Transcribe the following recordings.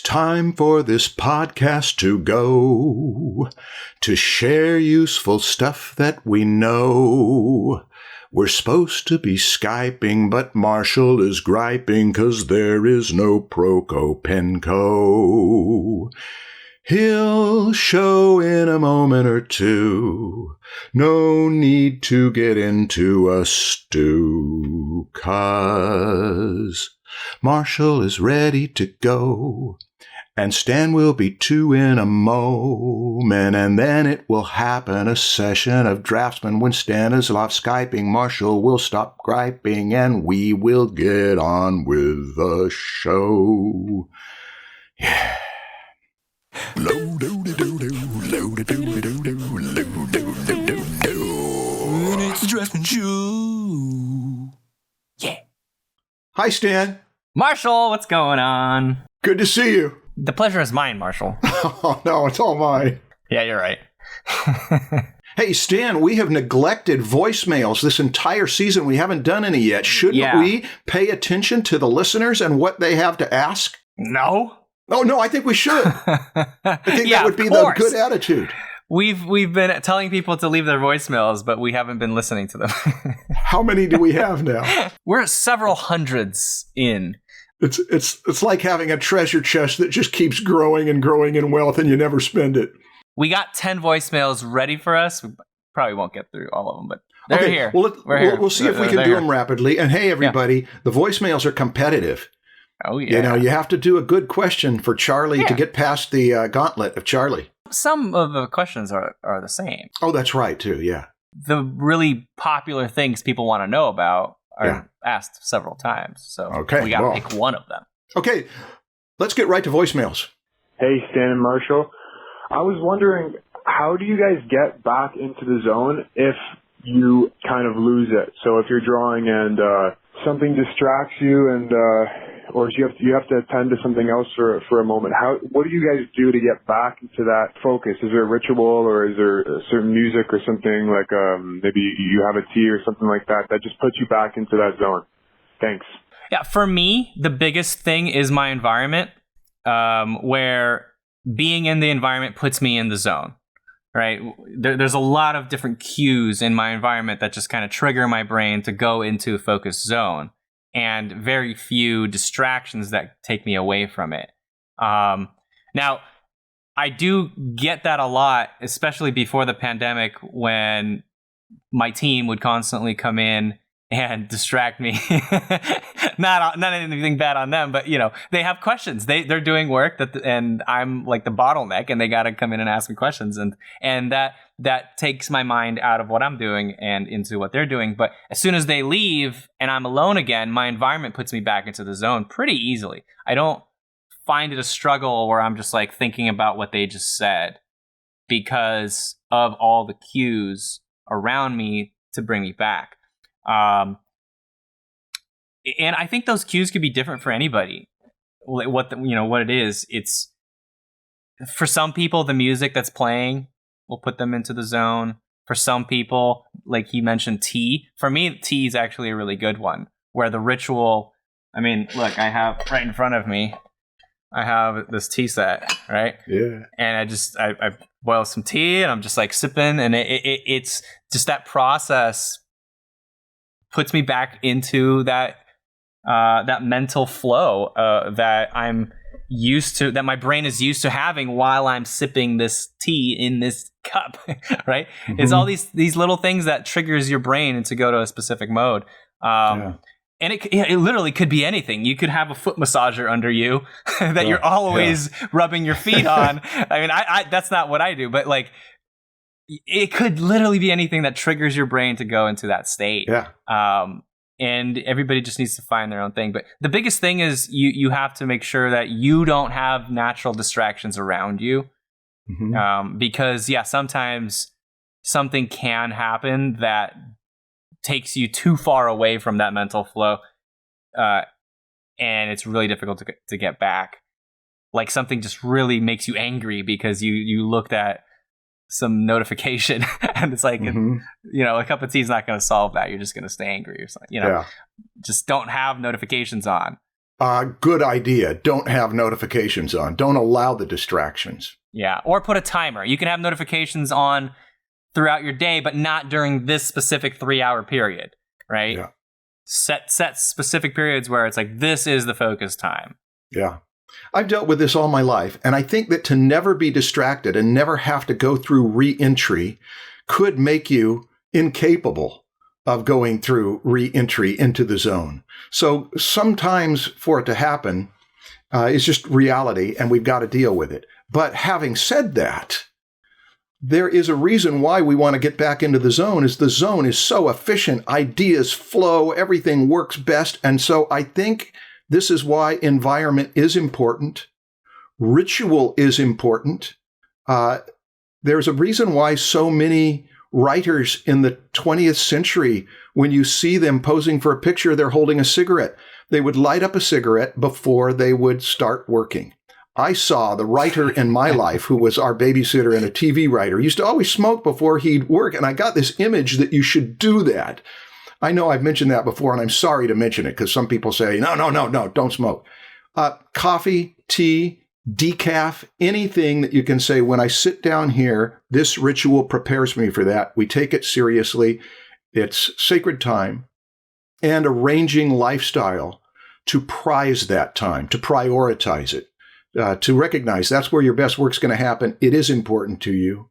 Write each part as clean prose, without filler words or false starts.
Time for this podcast to go, to share useful stuff that we know. We're supposed to be Skyping, but Marshall is griping 'cause there is no PROKO Penco. He'll show in a moment or two. No need to get into a stew, 'cause Marshall is ready to go. And Stan will be too in a moment, and then it will happen, a session of Draftsmen. When Stan is off Skyping, Marshall will stop griping, and we will get on with the show. Yeah. It's the Draftsmen Show. Yeah. Hi, Stan. Marshall, what's going on? Good to see you. The pleasure is mine, Marshall. Oh, no, it's all mine. Yeah, you're right. Hey, Stan, we have neglected voicemails this entire season. We haven't done any yet. Shouldn't we pay attention to the listeners and what they have to ask? No. Oh, no, I think we should. I think that would be the good attitude. We've been telling people to leave their voicemails, but we haven't been listening to them. How many do we have now? We're several hundreds in. It's like having a treasure chest that just keeps growing and growing in wealth, and you never spend it. We got 10 voicemails ready for us. We probably won't get through all of them, but they're here. Well, we'll see if we can do them rapidly. And hey, everybody, the voicemails are competitive. Oh, yeah. You know, you have to do a good question for Charlie to get past the gauntlet of Charlie. Some of the questions are the same. Oh, that's right, too, yeah. The really popular things people want to know about are asked several times. So we got to pick one of them. Okay, let's get right to voicemails. Hey, Stan and Marshall. I was wondering, how do you guys get back into the zone if you kind of lose it? So if you're drawing and something distracts you, and or you have to attend to something else for a moment, what do you guys do to get back into that focus? Is there a ritual, or is there a certain music or something like maybe you have a tea or something like that just puts you back into that zone? Thanks. Yeah, for me, the biggest thing is my environment, where being in the environment puts me in the zone, right? There's a lot of different cues in my environment that just kind of trigger my brain to go into a focus zone, and very few distractions that take me away from it. Now, I do get that a lot, especially before the pandemic, when my team would constantly come in and distract me. Not anything bad on them, but they have questions. They're doing work and I'm like the bottleneck, and they got to come in and ask me questions, and that takes my mind out of what I'm doing and into what they're doing. But as soon as they leave and I'm alone again, my environment puts me back into the zone pretty easily. I don't find it a struggle where I'm just like thinking about what they just said, because of all the cues around me to bring me back. And I think those cues could be different for anybody. What it is. It's for some people, the music that's playing will put them into the zone. For some people, like he mentioned, tea. For me, tea is actually a really good one, where the ritual. I mean, look, I have right in front of me. I have this tea set, right? Yeah. And I boil some tea, and I'm just like sipping, and it's just that process puts me back into that mental flow that I'm used to, that my brain is used to having while I'm sipping this tea in this cup, right? Mm-hmm. It's all these little things that triggers your brain to go to a specific mode. And it literally could be anything. You could have a foot massager under you that you're always rubbing your feet on. I mean, I that's not what I do, but like, it could literally be anything that triggers your brain to go into that state. Yeah. And everybody just needs to find their own thing. But the biggest thing is you have to make sure that you don't have natural distractions around you. Mm-hmm. Because, sometimes something can happen that takes you too far away from that mental flow. And it's really difficult to get back. Like something just really makes you angry because you looked at some notification and it's like, a cup of tea is not going to solve that. You're just going to stay angry or something, just don't have notifications on. Good idea. Don't have notifications on. Don't allow the distractions. Yeah, or put a timer. You can have notifications on throughout your day, but not during this specific 3-hour period, right? Yeah. Set specific periods where it's like, this is the focus time. Yeah. I've dealt with this all my life, and I think that to never be distracted and never have to go through re-entry could make you incapable of going through re-entry into the zone. So sometimes for it to happen, it's just reality, and we've got to deal with it. But having said that, there is a reason why we want to get back into the zone. Is the zone is so efficient, ideas flow, everything works best. And so I think this is why environment is important. Ritual is important. There's a reason why so many writers in the 20th century, when you see them posing for a picture, they're holding a cigarette. They would light up a cigarette before they would start working. I saw the writer in my life, who was our babysitter and a TV writer, used to always smoke before he'd work. And I got this image that you should do that. I know I've mentioned that before, and I'm sorry to mention it because some people say, no, don't smoke. Coffee, tea, decaf, anything that you can say, when I sit down here, this ritual prepares me for that. We take it seriously. It's sacred time, and arranging lifestyle to prize that time, to prioritize it, to recognize that's where your best work's going to happen. It is important to you,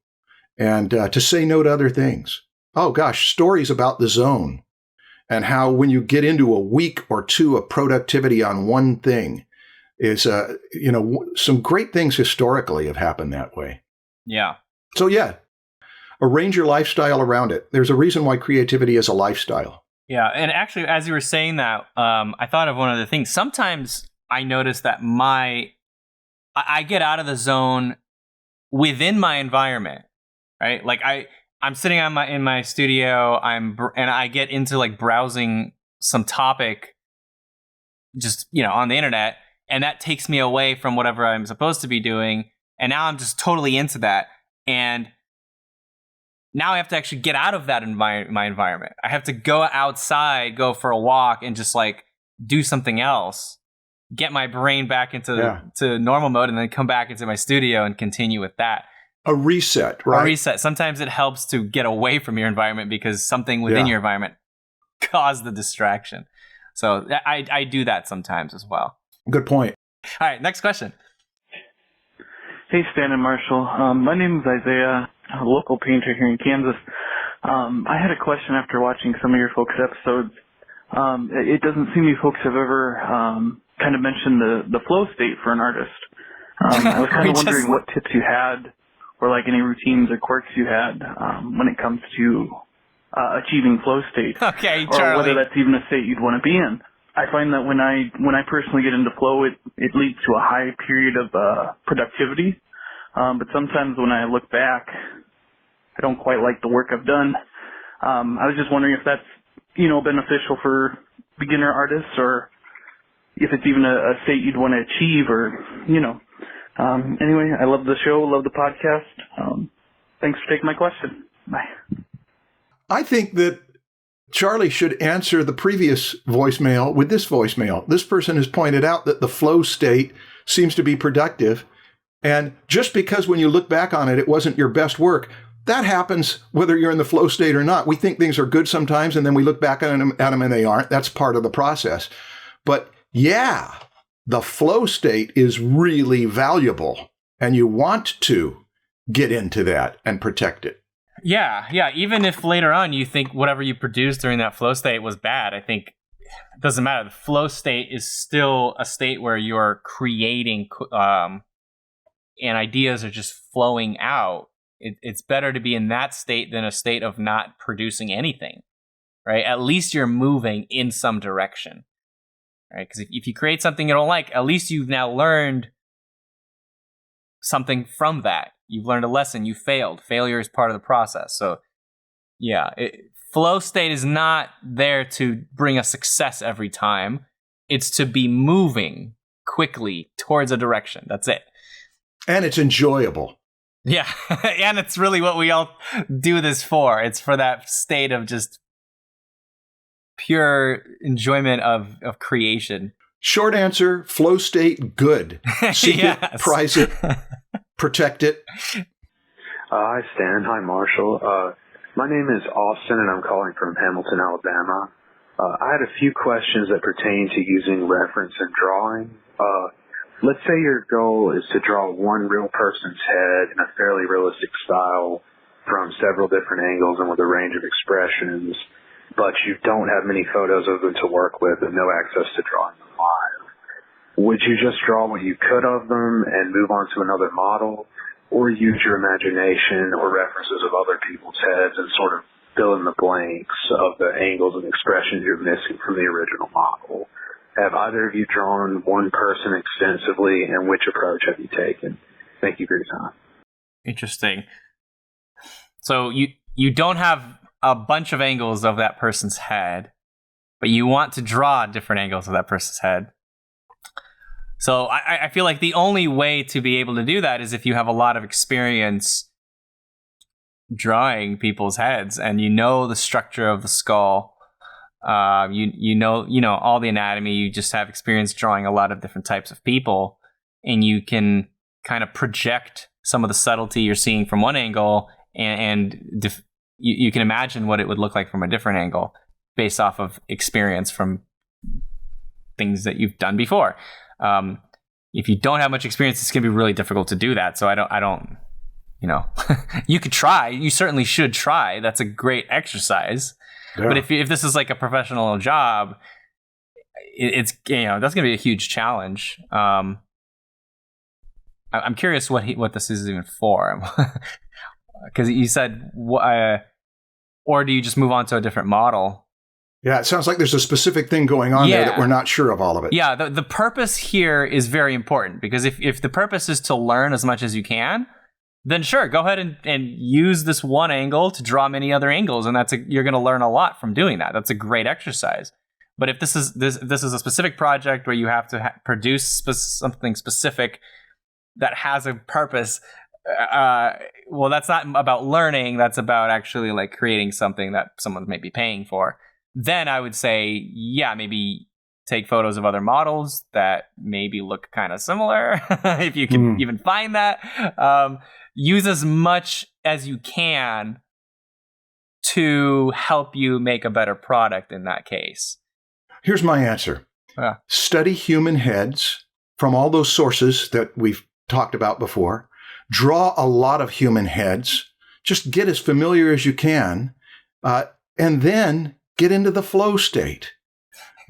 and to say no to other things. Oh gosh, stories about the zone and how when you get into a week or two of productivity on one thing is, some great things historically have happened that way. Yeah. So yeah, arrange your lifestyle around it. There's a reason why creativity is a lifestyle. Yeah, and actually, as you were saying that, I thought of one other thing. Sometimes I notice that I get out of the zone within my environment, right? Like I'm sitting in my studio, and I get into like browsing some topic, just on the internet, and that takes me away from whatever I'm supposed to be doing, and now I'm just totally into that, and now I have to actually get out of that my environment. I have to go outside, go for a walk, and just like do something else, get my brain back to normal mode, and then come back into my studio and continue with that. A reset, right? A reset. Sometimes it helps to get away from your environment because something within your environment caused the distraction. So I do that sometimes as well. Good point. All right, next question. Hey, Stan and Marshall. My name is Isaiah, a local painter here in Kansas. I had a question after watching some of your folks' episodes. It doesn't seem you folks have ever kind of mentioned the flow state for an artist. I was kind of wondering what tips you had, or like any routines or quirks you had when it comes to achieving flow state. Okay, or Charlie. whether that's even a state you'd want to be in. I find that when I personally get into flow, it leads to a high period of productivity. But sometimes when I look back, I don't quite like the work I've done. I was just wondering if that's beneficial for beginner artists, or if it's even a state you'd want to achieve, or Anyway, I love the show, love the podcast. Thanks for taking my question. Bye. I think that Charlie should answer the previous voicemail with this voicemail. This person has pointed out that the flow state seems to be productive. And just because when you look back on it, it wasn't your best work, that happens whether you're in the flow state or not. We think things are good sometimes, and then we look back at them and they aren't. That's part of the process. But yeah, the flow state is really valuable, and you want to get into that and protect it. Yeah. Even if later on you think whatever you produced during that flow state was bad, I think it doesn't matter. The flow state is still a state where you're creating and ideas are just flowing out. It's better to be in that state than a state of not producing anything, right? At least you're moving in some direction, right? Because if you create something you don't like, at least you've now learned something from that. You've learned a lesson. You failed. Failure is part of the process. So, yeah, flow state is not there to bring a success every time. It's to be moving quickly towards a direction. That's it. And it's enjoyable. Yeah, and it's really what we all do this for. It's for that state of just pure enjoyment of creation. Short answer, flow state, good. Seek Yes. it, prize it, protect it. Hi, Stan. Hi, Marshall. My name is Austin, and I'm calling from Hamilton, Alabama. I had a few questions that pertain to using reference and drawing. Let's say your goal is to draw one real person's head in a fairly realistic style from several different angles and with a range of expressions, but you don't have many photos of them to work with and no access to drawing them live. Would you just draw what you could of them and move on to another model, or use your imagination or references of other people's heads and sort of fill in the blanks of the angles and expressions you're missing from the original model? Have either of you drawn one person extensively, and which approach have you taken? Thank you for your time. Interesting. So you don't have a bunch of angles of that person's head, but you want to draw different angles of that person's head. So I feel like the only way to be able to do that is if you have a lot of experience drawing people's heads and you know the structure of the skull. You know all the anatomy. You just have experience drawing a lot of different types of people, and you can kind of project some of the subtlety you're seeing from one angle, and you can imagine what it would look like from a different angle based off of experience from things that you've done before. If you don't have much experience, it's going to be really difficult to do that. So I don't, you could try. You certainly should try. That's a great exercise. Yeah. But if this is like a professional job, it's that's going to be a huge challenge. I'm curious what this is even for, because you said, or do you just move on to a different model? Yeah, it sounds like there's a specific thing going on there that we're not sure of all of it. Yeah, the purpose here is very important, because if the purpose is to learn as much as you can, then sure, go ahead and use this one angle to draw many other angles, and you're going to learn a lot from doing that. That's a great exercise. But if this is a specific project where you have to produce something specific that has a purpose, well, that's not about learning. That's about actually like creating something that someone may be paying for. Then I would say, yeah, maybe take photos of other models that maybe look kind of similar, if you can even find that. Use as much as you can to help you make a better product in that case. Here's my answer. Yeah. Study human heads from all those sources that we've talked about before. Draw a lot of human heads. Just get as familiar as you can. And then get into the flow state.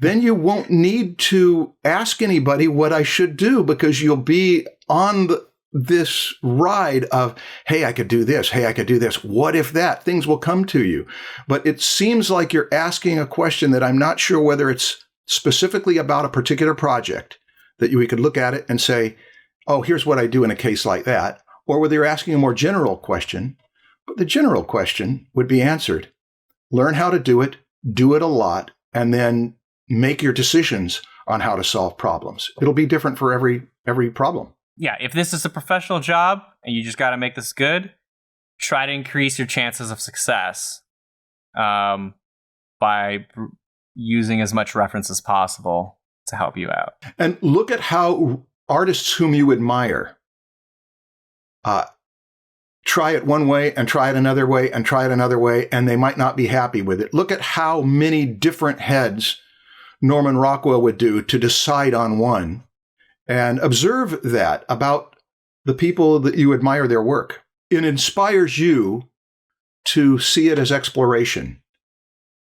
Then you won't need to ask anybody what I should do, because you'll be on this ride of, hey, I could do this. Hey, I could do this. What if that? Things will come to you. But it seems like you're asking a question that I'm not sure whether it's specifically about a particular project, that we could look at it and say, oh, here's what I do in a case like that. Or whether you're asking a more general question. But the general question would be answered. Learn how to do it a lot, and then make your decisions on how to solve problems. It'll be different for every problem. Yeah, if this is a professional job and you just got to make this good, try to increase your chances of success by using as much reference as possible to help you out. And look at how artists whom you admire try it one way and try it another way and try it another way, and they might not be happy with it. Look at how many different heads Norman Rockwell would do to decide on one, and observe that about the people that you admire their work. It inspires you to see it as exploration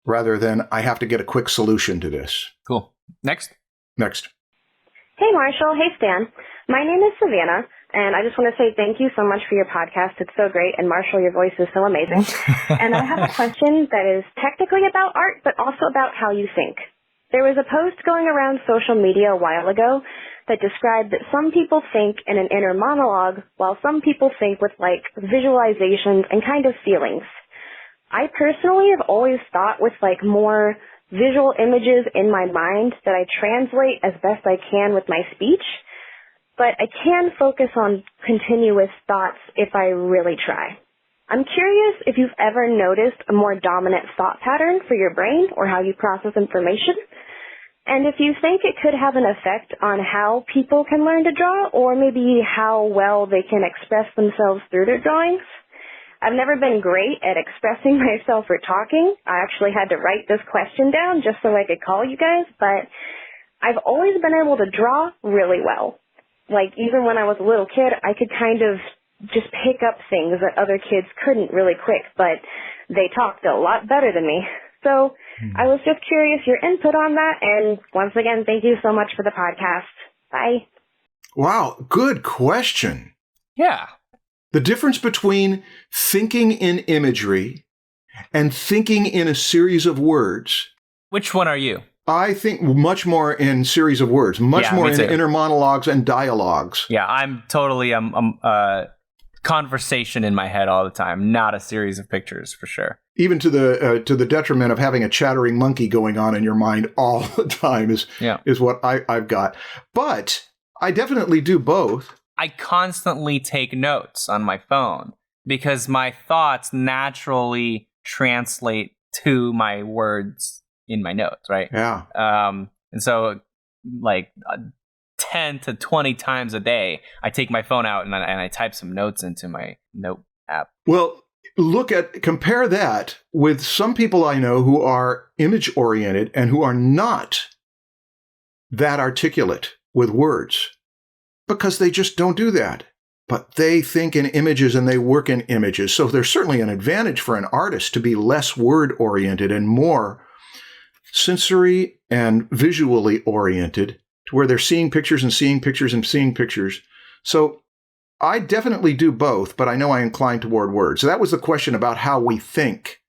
rather than I have to get a quick solution to this. Cool. Next. Hey, Marshall. Hey, Stan. My name is Savannah. And I just want to say thank you so much for your podcast. It's so great. And Marshall, your voice is so amazing. And I have a question that is technically about art, but also about how you think. There was a post going around social media a while ago that described that some people think in an inner monologue, while some people think with like visualizations and kind of feelings. I personally have always thought with like more visual images in my mind that I translate as best I can with my speech. But I can focus on continuous thoughts if I really try. I'm curious if you've ever noticed a more dominant thought pattern for your brain or how you process information. and if you think it could have an effect on how people can learn to draw, or maybe how well they can express themselves through their drawings. I've never been great at expressing myself or talking. I actually had to write this question down just so I could call you guys, but I've always been able to draw really well. Like, even when I was a little kid, I could kind of just pick up things that other kids couldn't really quick, but they talked a lot better than me. So I was just curious your input on that, and once again, thank you so much for the podcast. Bye. Wow, good question. Yeah. The difference between thinking in imagery and thinking in a series of words. Which one are you? I think much more in series of words, much more in inner monologues and dialogues. Yeah, I'm totally conversation in my head all the time, not a series of pictures for sure. Even to the detriment of having a chattering monkey going on in your mind all the time is what I've got. But I definitely do both. I constantly take notes on my phone because my thoughts naturally translate to my words in my notes, right? Yeah. And so, like 10 to 20 times a day, I take my phone out and I type some notes into my note app. Well, compare that with some people I know who are image oriented and who are not that articulate with words because they just don't do that. But they think in images and they work in images. So there's certainly an advantage for an artist to be less word oriented and more sensory and visually oriented, to where they're seeing pictures and seeing pictures and seeing pictures. So I definitely do both, but I know I incline toward words. So that was the question about how we think.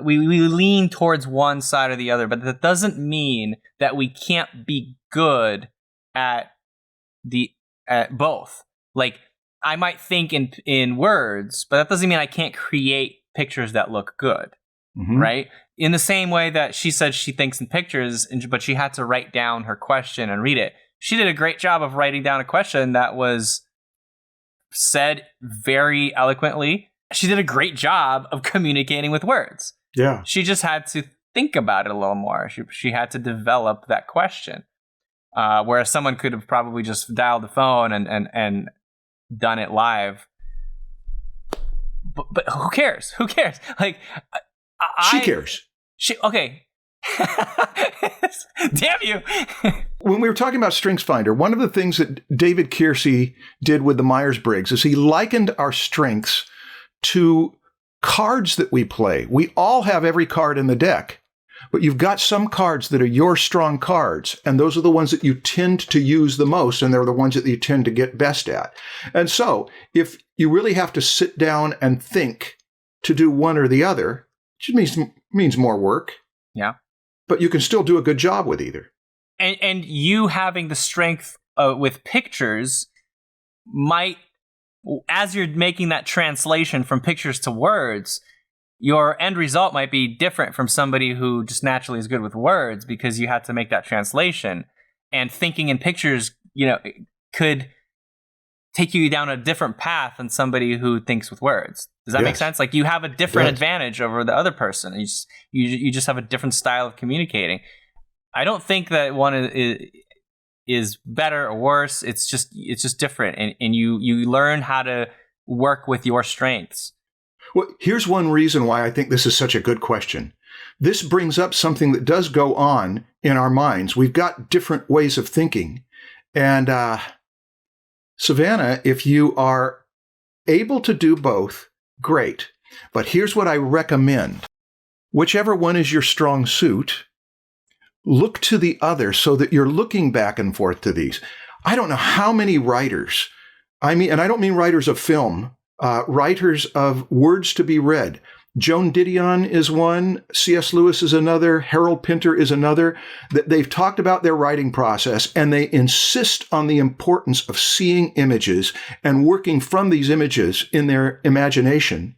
We lean towards one side or the other, but that doesn't mean that we can't be good at both. Like, I might think in words, but that doesn't mean I can't create pictures that look good, right? In the same way that she said she thinks in pictures, but she had to write down her question and read it. She did a great job of writing down a question that was said very eloquently. She did a great job of communicating with words. Yeah. She just had to think about it a little more. She had to develop that question. Whereas someone could have probably just dialed the phone and done it live. But who cares? Who cares? Like, she cares. Okay. Damn you. When we were talking about StrengthsFinder, one of the things that David Kiersey did with the Myers-Briggs is he likened our strengths to cards that we play. We all have every card in the deck, but you've got some cards that are your strong cards, and those are the ones that you tend to use the most, and they're the ones that you tend to get best at. And so if you really have to sit down and think to do one or the other, it means more work. Yeah. But you can still do a good job with either. And you having the strength with pictures might, as you're making that translation from pictures to words, your end result might be different from somebody who just naturally is good with words because you had to make that translation. And thinking in pictures, could take you down a different path than somebody who thinks with words. Does that make sense? Like, you have a different advantage over the other person. You just have a different style of communicating. I don't think that one is better or worse. It's just different, and you learn how to work with your strengths. Well, here's one reason why I think this is such a good question. This brings up something that does go on in our minds. We've got different ways of thinking, and Savannah, if you are able to do both, great. But here's what I recommend. Whichever one is your strong suit, look to the other so that you're looking back and forth to these. I don't know how many writers, and I don't mean writers of film, writers of words to be read. Joan Didion is one, C.S. Lewis is another, Harold Pinter is another. They've talked about their writing process, and they insist on the importance of seeing images and working from these images in their imagination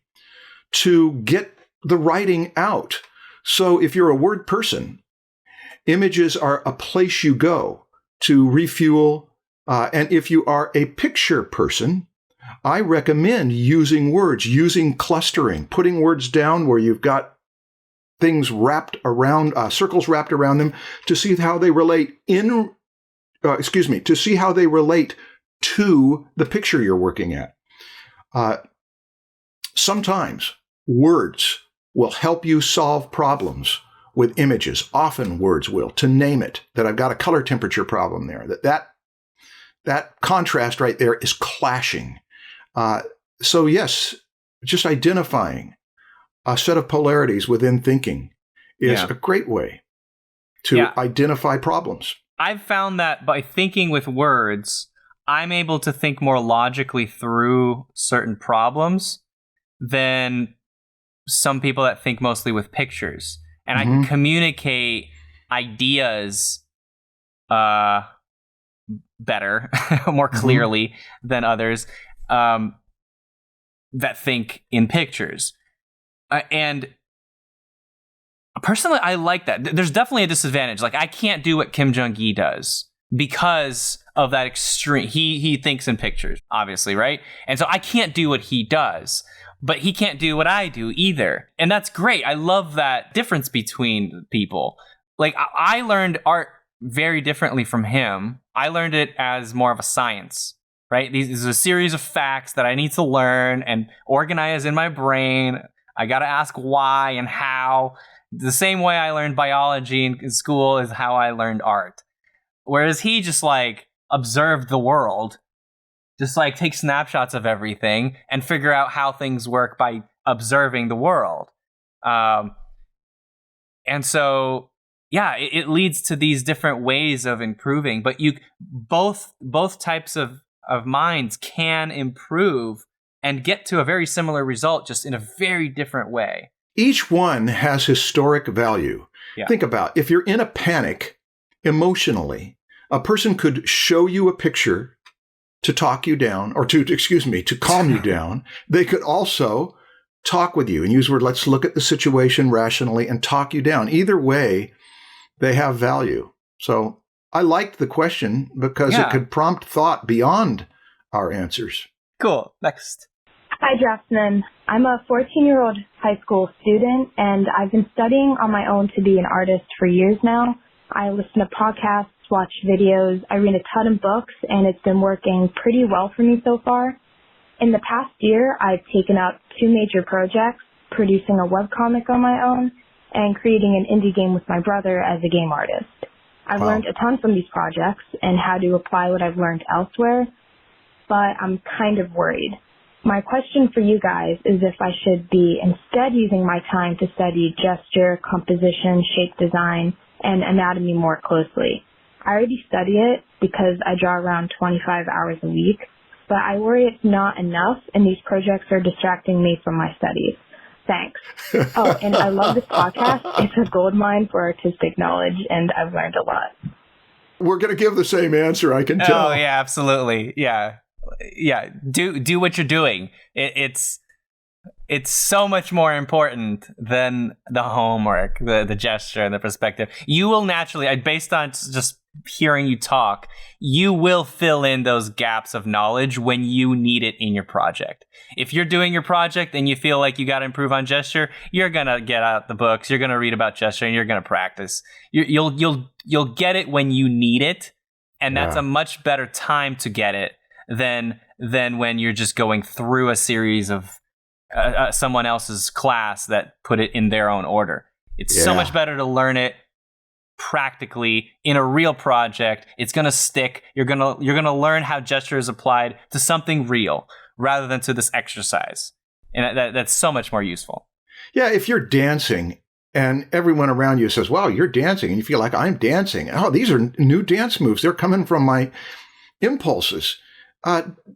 to get the writing out. So if you're a word person, images are a place you go to refuel. And if you are a picture person, I recommend using words, using clustering, putting words down where you've got things wrapped around, circles wrapped around them, to see how they relate to see how they relate to the picture you're working at. Sometimes words will help you solve problems with images. Often words will, to name it, that I've got a color temperature problem there, that contrast right there is clashing. So yes, just identifying a set of polarities within thinking is a great way to identify problems. I've found that by thinking with words, I'm able to think more logically through certain problems than some people that think mostly with pictures. And I can communicate ideas better, more clearly than others that think in pictures. And personally, I like that. There's definitely a disadvantage. Like, I can't do what Kim Jong-gi does because of that extreme. He thinks in pictures, obviously, right? And so I can't do what he does, but he can't do what I do either. And that's great. I love that difference between people. Like, I learned art very differently from him. I learned it as more of a science, right? These are a series of facts that I need to learn and organize in my brain. I got to ask why and how. The same way I learned biology in school is how I learned art. Whereas he just like observed the world, just like take snapshots of everything and figure out how things work by observing the world. And so, yeah, it leads to these different ways of improving. But both types of minds can improve and get to a very similar result, just in a very different way. Each one has historic value. Yeah. Think about, if you're in a panic emotionally, a person could show you a picture to talk you down, or to calm you down. They could also talk with you and use the word, let's look at the situation rationally, and talk you down. Either way, they have value. So I liked the question because it could prompt thought beyond our answers. Cool. Next. Hi, Draftsmen. I'm a 14-year-old high school student, and I've been studying on my own to be an artist for years now. I listen to podcasts, watch videos, I read a ton of books, and it's been working pretty well for me so far. In the past year, I've taken out 2 major projects, producing a webcomic on my own and creating an indie game with my brother as a game artist. I've learned a ton from these projects and how to apply what I've learned elsewhere, but I'm kind of worried. My question for you guys is if I should be instead using my time to study gesture, composition, shape design, and anatomy more closely. I already study it because I draw around 25 hours a week, but I worry it's not enough and these projects are distracting me from my studies. Thanks. Oh, and I love this podcast. It's a goldmine for artistic knowledge, and I've learned a lot. We're going to give the same answer, I can tell. Oh, yeah, absolutely. Yeah. Do what you're doing. It's so much more important than the homework, the gesture, and the perspective. You will naturally, based on just hearing you talk, you will fill in those gaps of knowledge when you need it in your project. If you're doing your project and you feel like you got to improve on gesture, you're gonna get out the books, you're gonna read about gesture, and you're gonna practice. You'll get it when you need it, and that's a much better time to get it than when you're just going through a series of someone else's class that put it in their own order. It's so much better to learn it practically in a real project. It's going to stick. You're going to learn how gesture is applied to something real rather than to this exercise. And that's so much more useful. Yeah, if you're dancing and everyone around you says, wow, you're dancing, and you feel like I'm dancing. Oh, these are new dance moves. They're coming from my impulses.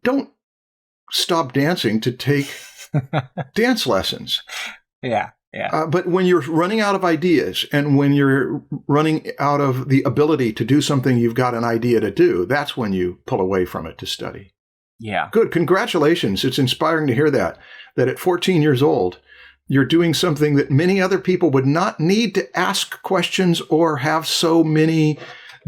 Don't stop dancing to take dance lessons. Yeah. But when you're running out of ideas and when you're running out of the ability to do something you've got an idea to do, that's when you pull away from it to study. Yeah. Good. Congratulations. It's inspiring to hear that at 14 years old, you're doing something that many other people would not need to ask questions or have so many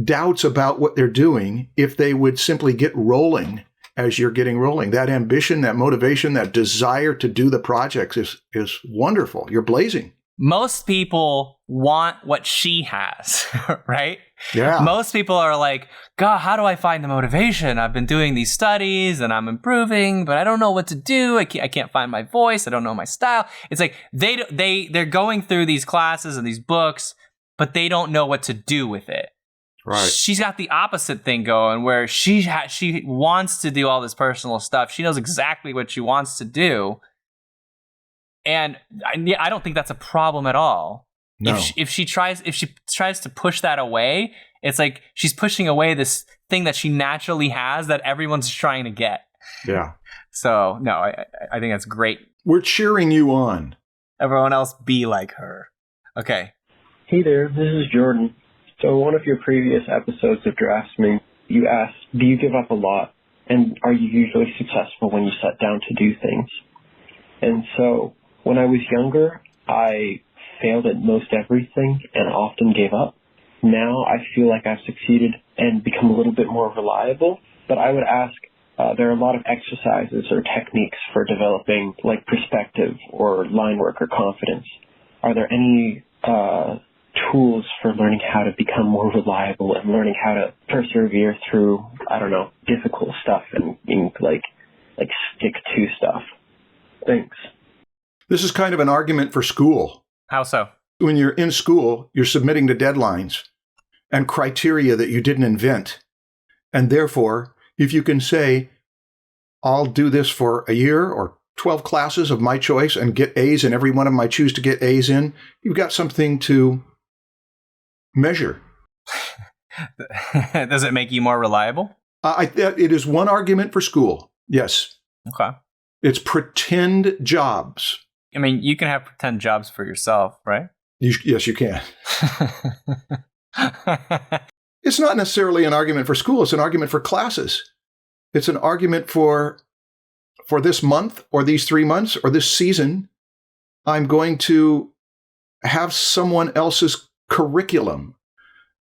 doubts about what they're doing if they would simply get rolling as you're getting rolling. That ambition, that motivation, that desire to do the projects is wonderful. You're blazing. most people want what she has, right? Yeah. Most people are like, God, how do I find the motivation? I've been doing these studies and I'm improving, but I don't know what to do. I can't find my voice. I don't know my style. It's like they're going through these classes and these books, but they don't know what to do with it. Right. She's got the opposite thing going where she wants to do all this personal stuff. She knows exactly what she wants to do. And I don't think that's a problem at all. No. If she tries to push that away, it's like she's pushing away this thing that she naturally has that everyone's trying to get. Yeah. So no, I think that's great. We're cheering you on. Everyone else be like her. Okay. Hey there, this is Jordan. So in one of your previous episodes of Draftsmen, you asked, do you give up a lot? And are you usually successful when you set down to do things? And so when I was younger, I failed at most everything and often gave up. Now I feel like I've succeeded and become a little bit more reliable. But I would ask, there are a lot of exercises or techniques for developing like perspective or line work or confidence. Are there any tools for learning how to become more reliable and learning how to persevere through, I don't know, difficult stuff and being like stick to stuff? Thanks. This is kind of an argument for school. How so? When you're in school, you're submitting to deadlines and criteria that you didn't invent. And therefore, if you can say, I'll do this for a year or 12 classes of my choice and get A's in every one of them I choose to get A's in, you've got something to measure. Does it make you more reliable? It is one argument for school. Yes. Okay. It's pretend jobs. I mean, you can have pretend jobs for yourself, right? Yes, you can. It's not necessarily an argument for school. It's an argument for classes. It's an argument for this month or these 3 months or this season. I'm going to have someone else's curriculum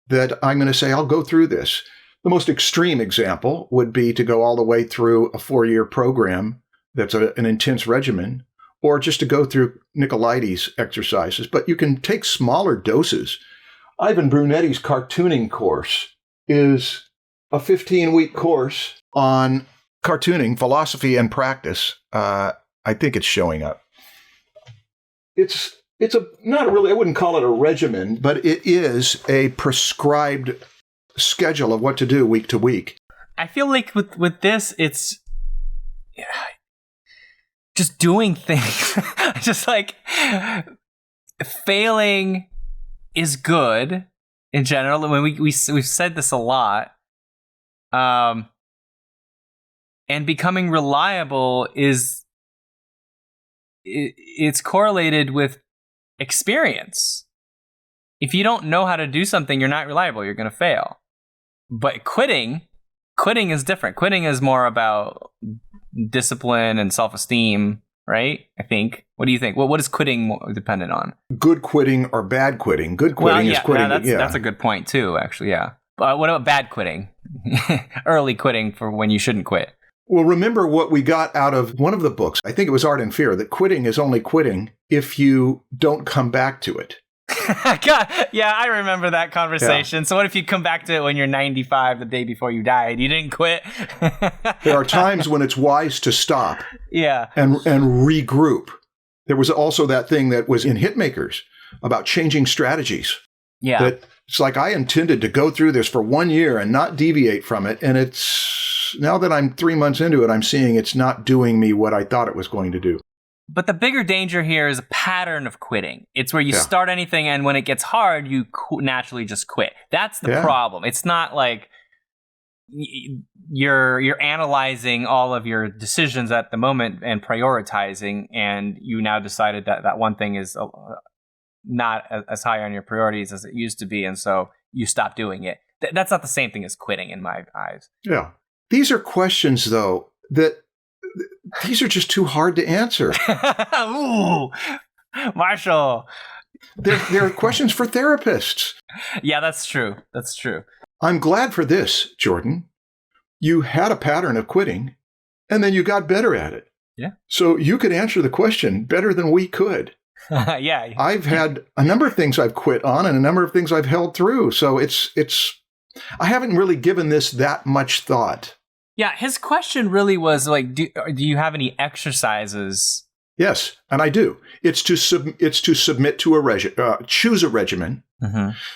that I'm going to say, I'll go through this. The most extreme example would be to go all the way through a 4-year program that's an intense regimen, or just to go through Nicolaites's exercises. But you can take smaller doses. Ivan Brunetti's cartooning course is a 15-week course on cartooning, philosophy, and practice. I think it's showing up. It's not really, I wouldn't call it a regimen, but it is a prescribed schedule of what to do week to week. I feel like with this, it's just doing things. Just like failing is good in general. I mean, we've said this a lot. And becoming reliable it's correlated with experience. If you don't know how to do something, you're not reliable. You're going to fail. But quitting is different. Quitting is more about discipline and self-esteem, right? I think. What do you think? What is quitting dependent on? Good quitting or bad quitting? Good quitting is quitting. That's a good point too, actually, yeah. What about bad quitting? Early quitting for when you shouldn't quit. Well, remember what we got out of one of the books. I think it was Art and Fear, that quitting is only quitting if you don't come back to it. God, yeah, I remember that conversation. Yeah. So what if you come back to it when you're 95, the day before you died? You didn't quit? There are times when it's wise to stop. Yeah. And regroup. There was also that thing that was in Hitmakers about changing strategies. Yeah. That it's like I intended to go through this for 1 year and not deviate from it. And it's now that I'm 3 months into it, I'm seeing it's not doing me what I thought it was going to do. But the bigger danger here is a pattern of quitting. It's where you start anything, and when it gets hard, you naturally just quit. That's the problem. It's not like you're analyzing all of your decisions at the moment and prioritizing, and you now decided that one thing is not as high on your priorities as it used to be, and so you stop doing it. That's not the same thing as quitting in my eyes. Yeah. These are questions, though, that these are just too hard to answer. Ooh, Marshall. They're questions for therapists. Yeah, that's true. That's true. I'm glad for this, Jordan. You had a pattern of quitting, and then you got better at it. Yeah. So you could answer the question better than we could. Yeah. I've had a number of things I've quit on and a number of things I've held through. So I haven't really given this that much thought. Yeah, his question really was like, do you have any exercises? Yes, and I do. It's to submit to choose a regimen,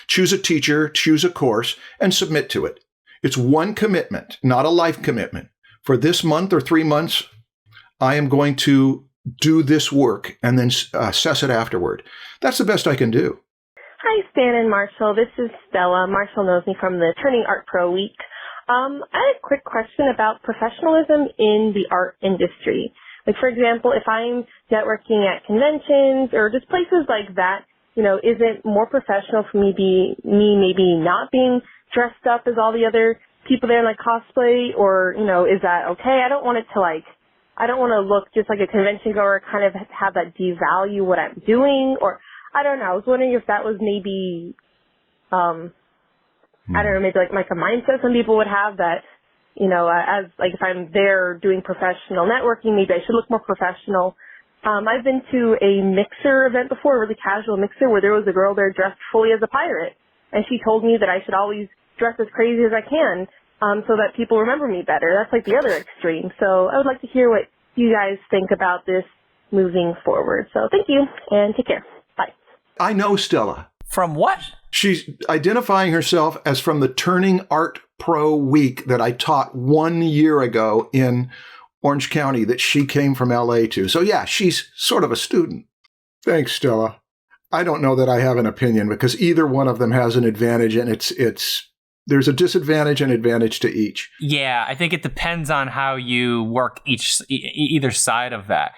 choose a teacher, choose a course, and submit to it. It's one commitment, not a life commitment. For this month or 3 months, I am going to do this work and then assess it afterward. That's the best I can do. Hi, Stan and Marshall. This is Stella. Marshall knows me from the Turning Art Pro Week. I had a quick question about professionalism in the art industry. Like, for example, if I'm networking at conventions or just places like that, is it more professional for me maybe not being dressed up as all the other people there in like cosplay, or, is that okay? I don't want to look just like a convention goer, kind of have that devalue what I'm doing, or I don't know. I was wondering if that was maybe, I don't know, maybe like a mindset some people would have that, as like if I'm there doing professional networking, maybe I should look more professional. I've been to a mixer event before, a really casual mixer, where there was a girl there dressed fully as a pirate, and she told me that I should always dress as crazy as I can, so that people remember me better. That's like the other extreme. So I would like to hear what you guys think about this moving forward. So thank you, and take care. Bye. I know Stella. From what? She's identifying herself as from the Turning Art Pro Week that I taught 1 year ago in Orange County that she came from LA to. So yeah, she's sort of a student. Thanks, Stella. I don't know that I have an opinion because either one of them has an advantage, and there's a disadvantage and advantage to each. Yeah, I think it depends on how you work either side of that.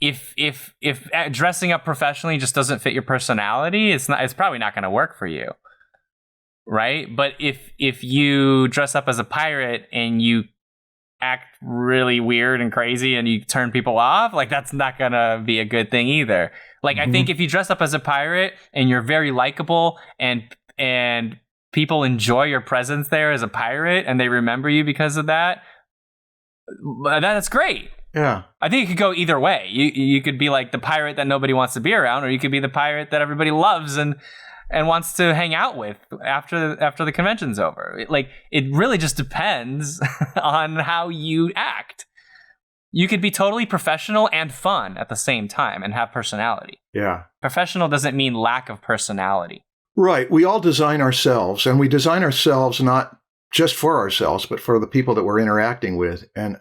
If dressing up professionally just doesn't fit your personality, it's probably not going to work for you, right? But if you dress up as a pirate and you act really weird and crazy and you turn people off, like that's not going to be a good thing either. Like I think if you dress up as a pirate and you're very likable and people enjoy your presence there as a pirate and they remember you because of that, that's great. Yeah. I think it could go either way. You could be like the pirate that nobody wants to be around, or you could be the pirate that everybody loves and wants to hang out with after the convention's over. It really just depends on how you act. You could be totally professional and fun at the same time and have personality. Yeah. Professional doesn't mean lack of personality. Right. We all design ourselves, and we design ourselves not just for ourselves, but for the people that we're interacting with. And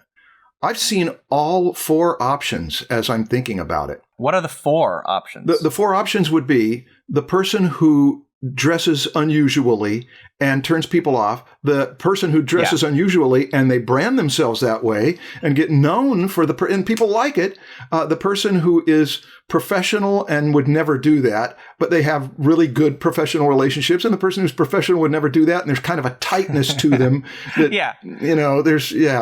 I've seen all 4 options as I'm thinking about it. What are the 4 options? The 4 options would be the person who dresses unusually and turns people off, the person who dresses unusually and they brand themselves that way and get known for and people like it, the person who is professional and would never do that, but they have really good professional relationships, and the person who's professional would never do that, and there's kind of a tightness to them that,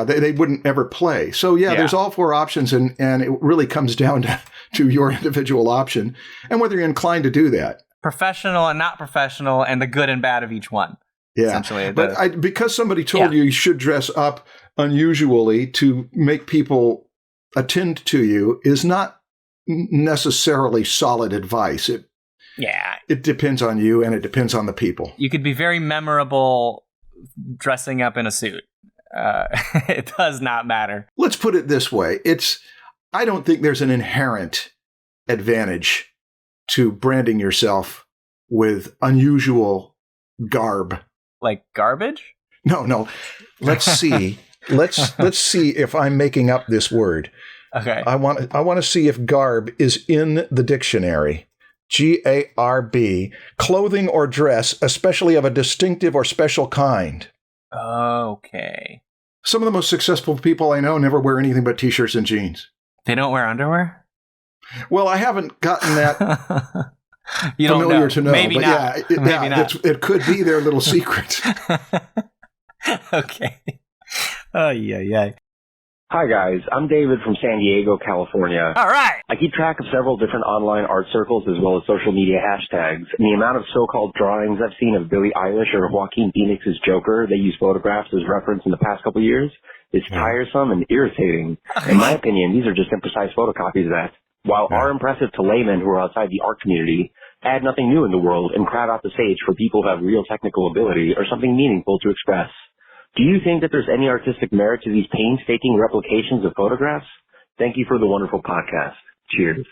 they wouldn't ever play. So there's all 4 options, and it really comes down to your individual option and whether you're inclined to do that. Professional and not professional, and the good and bad of each one. Yeah, essentially. But because somebody told you should dress up unusually to make people attend to you is not necessarily solid advice. It depends on you, and it depends on the people. You could be very memorable dressing up in a suit. It does not matter. Let's put it this way. I don't think there's an inherent advantage to branding yourself with unusual garb. Like garbage? No. Let's see. Let's see if I'm making up this word. Okay. I want to see if garb is in the dictionary. Garb, clothing or dress, especially of a distinctive or special kind. Okay. Some of the most successful people I know never wear anything but t-shirts and jeans. They don't wear underwear? Well, I haven't gotten that you familiar don't know. to know. Maybe but not. Maybe not. It could be their little secret. Okay. Oh, yeah. Hi, guys. I'm David from San Diego, California. All right. I keep track of several different online art circles as well as social media hashtags. And the amount of so-called drawings I've seen of Billie Eilish or Joaquin Phoenix's Joker, they use photographs as reference in the past couple of years, is tiresome and irritating. In my opinion, these are just imprecise photocopies that while are impressive to laymen who are outside the art community, add nothing new in the world and crowd out the stage for people who have real technical ability or something meaningful to express. Do you think that there's any artistic merit to these painstaking replications of photographs? Thank you for the wonderful podcast. Cheers.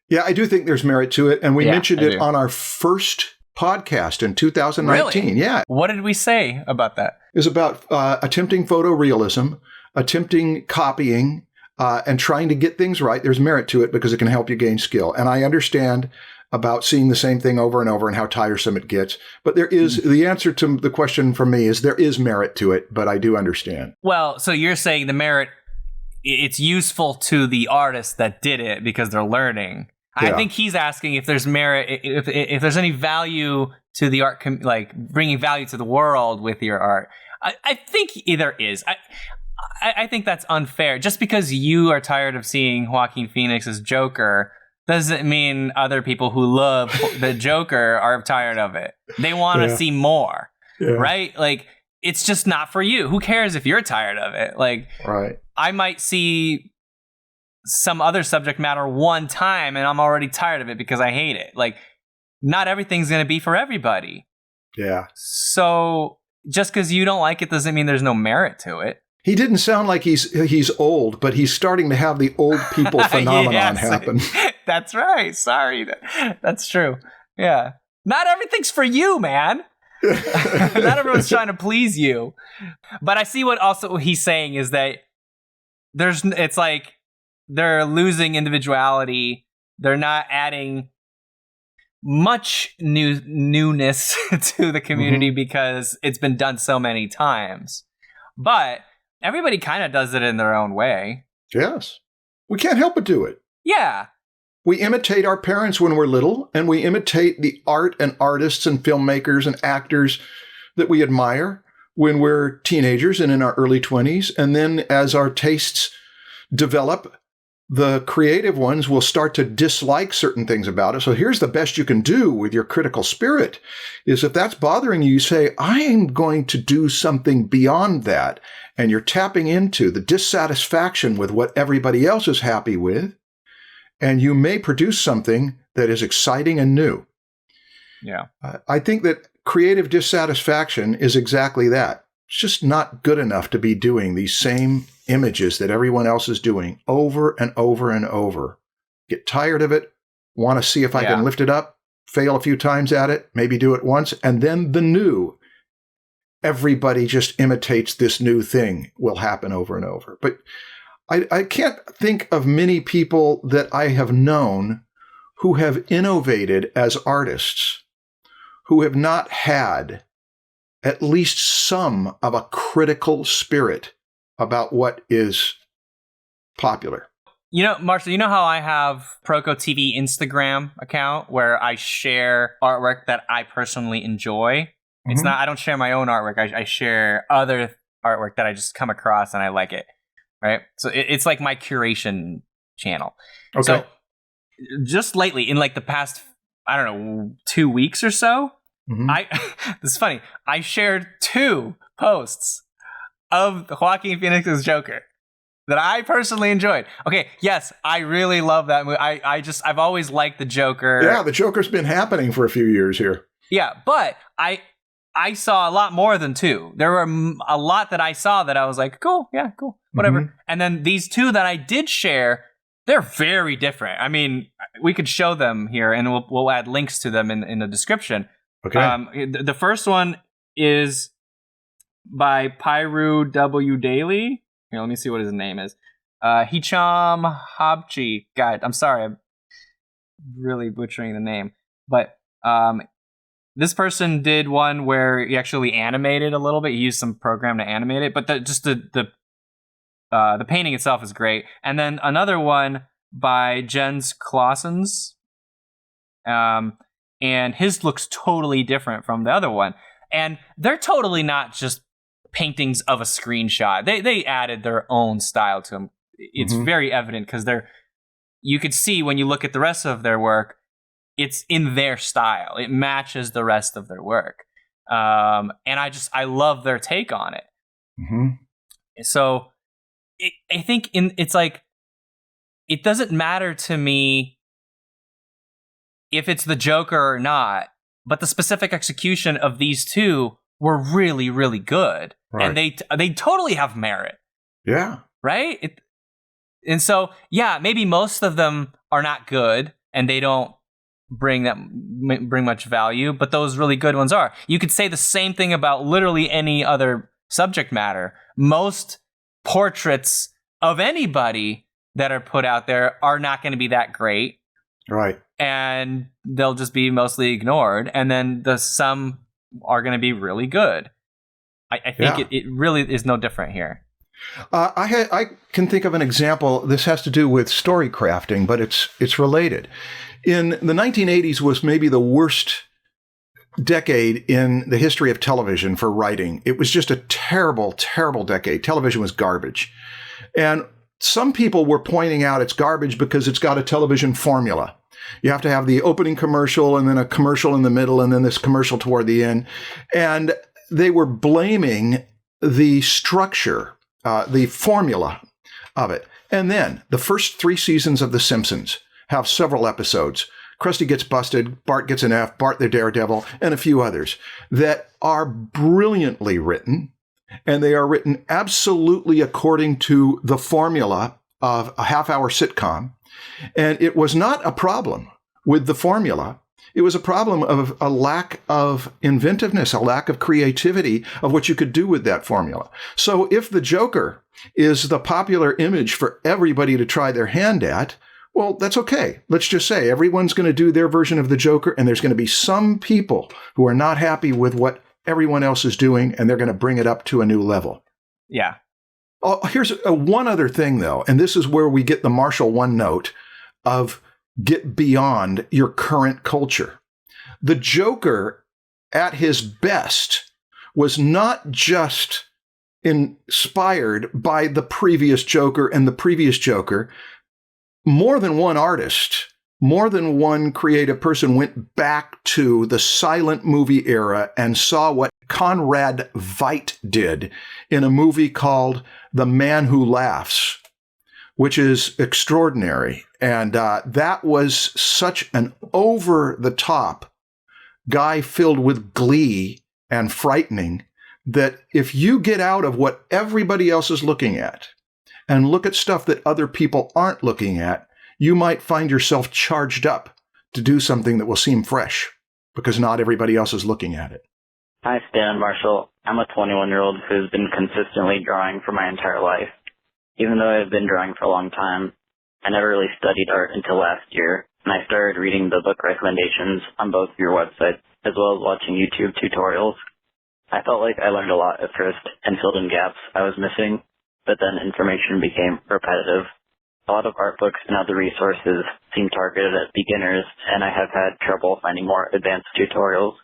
Yeah, I do think there's merit to it. And we mentioned it on our first podcast in 2019. Really? Yeah. What did we say about that? It was about attempting photorealism, attempting copying, and trying to get things right. There's merit to it because it can help you gain skill. And I understand about seeing the same thing over and over and how tiresome it gets. But there is, the answer to the question from me is there is merit to it, but I do understand. Well, so you're saying the merit, it's useful to the artist that did it because they're learning. Yeah. I think he's asking if there's merit, if there's any value to the art, like bringing value to the world with your art. I think there is. I think that's unfair. Just because you are tired of seeing Joaquin Phoenix's Joker doesn't mean other people who love the Joker are tired of it. They want to see more, right? Like, it's just not for you. Who cares if you're tired of it? Like, I might see some other subject matter one time and I'm already tired of it because I hate it. Like, not everything's going to be for everybody. Yeah. So just because you don't like it doesn't mean there's no merit to it. He didn't sound like he's old, but he's starting to have the old people phenomenon happen. That's right. Sorry. That's true. Yeah. Not everything's for you, man. Not everyone's trying to please you. But I see what he's saying is that it's like they're losing individuality. They're not adding much newness to the community because it's been done so many times. But everybody kind of does it in their own way. Yes. We can't help but do it. Yeah. We imitate our parents when we're little, and we imitate the art and artists and filmmakers and actors that we admire when we're teenagers and in our early 20s. And then as our tastes develop, the creative ones will start to dislike certain things about it. So here's the best you can do with your critical spirit is if that's bothering you, you say, I am going to do something beyond that. And you're tapping into the dissatisfaction with what everybody else is happy with. And you may produce something that is exciting and new. Yeah. I think that creative dissatisfaction is exactly that. It's just not good enough to be doing these same images that everyone else is doing over and over and over. Get tired of it, want to see if I can lift it up, fail a few times at it, maybe do it once, and then the new. Everybody just imitates this new thing will happen over and over. But I can't think of many people that I have known who have innovated as artists, who have not had at least some of a critical spirit about what is popular. You know, Marshall, you know how I have PROKO TV Instagram account where I share artwork that I personally enjoy? It's not, I don't share my own artwork. I share other artwork that I just come across and I like it. Right. So it's like my curation channel. Okay. So just lately in like the past, I don't know, 2 weeks or so, this is funny. I shared 2 posts of Joaquin Phoenix's Joker that I personally enjoyed. Okay. Yes. I really love that movie. I've always liked the Joker. Yeah. The Joker's been happening for a few years here. Yeah. But I saw a lot more than 2. There were a lot that I saw that I was like, cool, yeah, cool, whatever. And then these 2 that I did share, they're very different. I mean, we could show them here, and we'll add links to them in the description. Okay. The first one is by Pyru W. Daly. Here, let me see what his name is. Hicham Habchi. God, I'm sorry, I'm really butchering the name, but this person did one where he actually animated a little bit. He used some program to animate it, but the painting itself is great. And then another one by Jens Claessens, and his looks totally different from the other one. And they're totally not just paintings of a screenshot. They added their own style to them. It's very evident because you could see when you look at the rest of their work, it's in their style. It matches the rest of their work. And I love their take on it. So I think it's like it doesn't matter to me if it's the Joker or not, but the specific execution of these two were really, really good. Right. And they totally have merit. Yeah. Right? And so, yeah, maybe most of them are not good and they don't bring much value, but those really good ones are. You could say the same thing about literally any other subject matter. Most portraits of anybody that are put out there are not going to be that great. Right. And they'll just be mostly ignored. And then some are going to be really good. I think it really is no different here. I can think of an example. This has to do with story crafting, but it's related. In the 1980s was maybe the worst decade in the history of television for writing. It was just a terrible, terrible decade. Television was garbage. And some people were pointing out it's garbage because it's got a television formula. You have to have the opening commercial and then a commercial in the middle and then this commercial toward the end. And they were blaming the structure, the formula of it. And then the first 3 seasons of The Simpsons have several episodes. Krusty gets busted, Bart gets an F, Bart the Daredevil, and a few others that are brilliantly written. And they are written absolutely according to the formula of a half-hour sitcom. And it was not a problem with the formula. It was a problem of a lack of inventiveness, a lack of creativity of what you could do with that formula. So if the Joker is the popular image for everybody to try their hand at, well, that's okay. Let's just say everyone's going to do their version of the Joker, and there's going to be some people who are not happy with what everyone else is doing, and they're going to bring it up to a new level. Yeah. Oh, here's one other thing, though, and this is where we get the Marshall one note of get beyond your current culture. The Joker, at his best, was not just inspired by the previous Joker and the previous Joker. More than one artist, more than one creative person went back to the silent movie era and saw what Conrad Veidt did in a movie called The Man Who Laughs, which is extraordinary. And that was such an over-the-top guy filled with glee and frightening that if you get out of what everybody else is looking at and look at stuff that other people aren't looking at, you might find yourself charged up to do something that will seem fresh because not everybody else is looking at it. Hi, Stan and Marshall. I'm a 21-year-old who's been consistently drawing for my entire life. Even though I've been drawing for a long time, I never really studied art until last year, and I started reading the book recommendations on both your websites as well as watching YouTube tutorials. I felt like I learned a lot at first and filled in gaps I was missing, but then information became repetitive. A lot of art books and other resources seem targeted at beginners, and I have had trouble finding more advanced tutorials.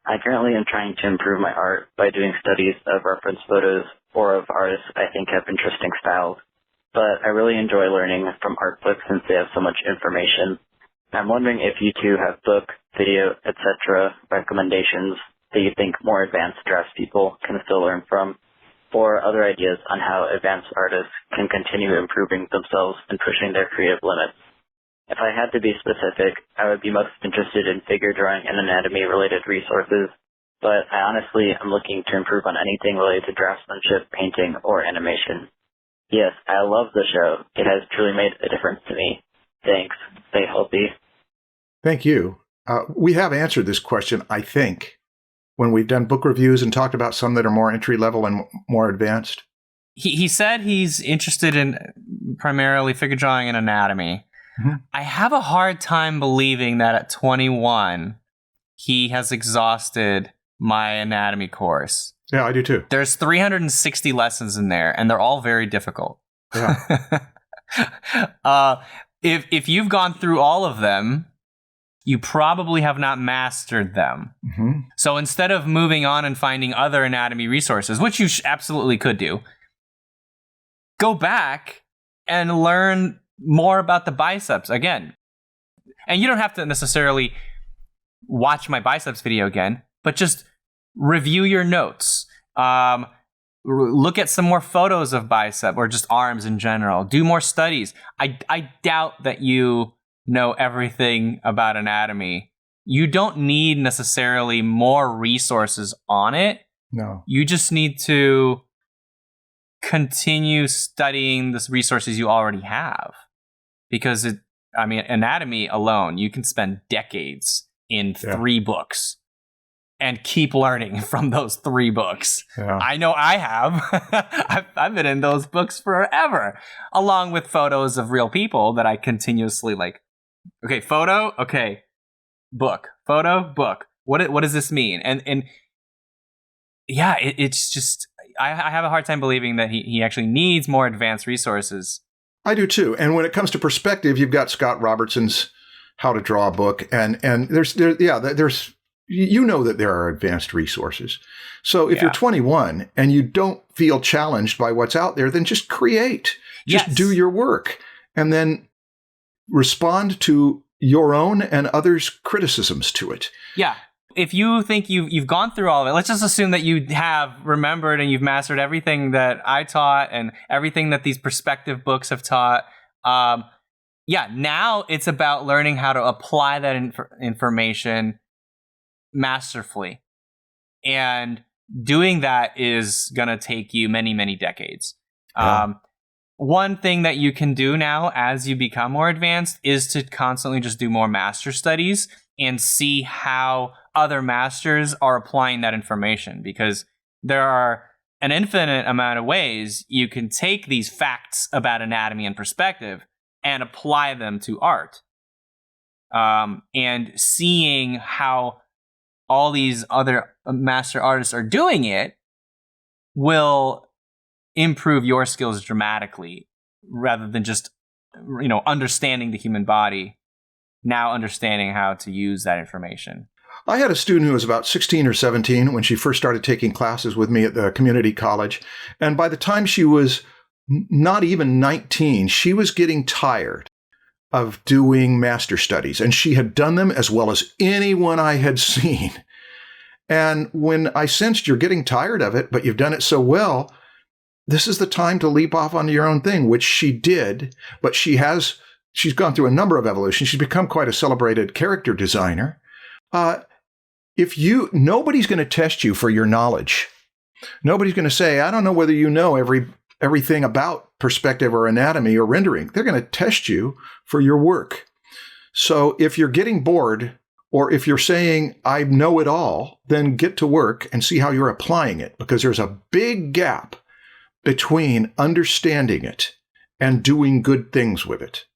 I currently am trying to improve my art by doing studies of reference photos or of artists I think have interesting styles, but I really enjoy learning from art books since they have so much information. I'm wondering if you two have book, video, etc. recommendations that you think more advanced draftspeople can still learn from, or other ideas on how advanced artists can continue improving themselves and pushing their creative limits. If I had to be specific, I would be most interested in figure drawing and anatomy-related resources, but I honestly am looking to improve on anything related to draftsmanship, painting, or animation. Yes, I love the show. It has truly made a difference to me. Thanks. Stay healthy. Thank you. We have answered this question, I think, when we've done book reviews and talked about some that are more entry-level and more advanced. He said he's interested in primarily figure drawing and anatomy. Mm-hmm. I have a hard time believing that at 21, he has exhausted my anatomy course. Yeah, I do too. There's 360 lessons in there, and they're all very difficult. Yeah. If you've gone through all of them, you probably have not mastered them. Mm-hmm. So instead of moving on and finding other anatomy resources, which you absolutely could do, go back and learn more about the biceps again. And you don't have to necessarily watch my biceps video again, but just review your notes. look at some more photos of bicep or just arms in general. Do more studies. I doubt that you know everything about anatomy. You don't need necessarily more resources on it. No. You just need to continue studying the resources you already have. Because anatomy alone, you can spend decades in 3 books and keep learning from those 3 books. Yeah. I know I have. I've been in those books forever, along with photos of real people that I continuously okay, photo, okay, book, photo, book. What does this mean? And yeah, it's just, I have a hard time believing that he actually needs more advanced resources. I do too. And when it comes to perspective, you've got Scott Robertson's How to Draw a Book, and there's you know that there are advanced resources. So if you're 21 and you don't feel challenged by what's out there, then just create. Just do your work and then respond to your own and others' criticisms to it. Yeah. If you think you've gone through all of it, let's just assume that you have remembered and you've mastered everything that I taught and everything that these perspective books have taught. Now it's about learning how to apply that information masterfully. And doing that is going to take you many, many decades. Yeah. One thing that you can do now as you become more advanced is to constantly just do more master studies and see how other masters are applying that information, because there are an infinite amount of ways you can take these facts about anatomy and perspective and apply them to art. And seeing how all these other master artists are doing it will improve your skills dramatically, rather than just, understanding the human body, now understanding how to use that information. I had a student who was about 16 or 17 when she first started taking classes with me at the community college. And by the time she was not even 19, she was getting tired of doing master studies. And she had done them as well as anyone I had seen. And when I sensed you're getting tired of it, but you've done it so well, this is the time to leap off onto your own thing, which she did. But she's gone through a number of evolutions. She's become quite a celebrated character designer. Nobody's going to test you for your knowledge. Nobody's going to say, I don't know whether you know everything about perspective or anatomy or rendering. They're going to test you for your work. So if you're getting bored, or if you're saying, I know it all, then get to work and see how you're applying it, because there's a big gap between understanding it and doing good things with it.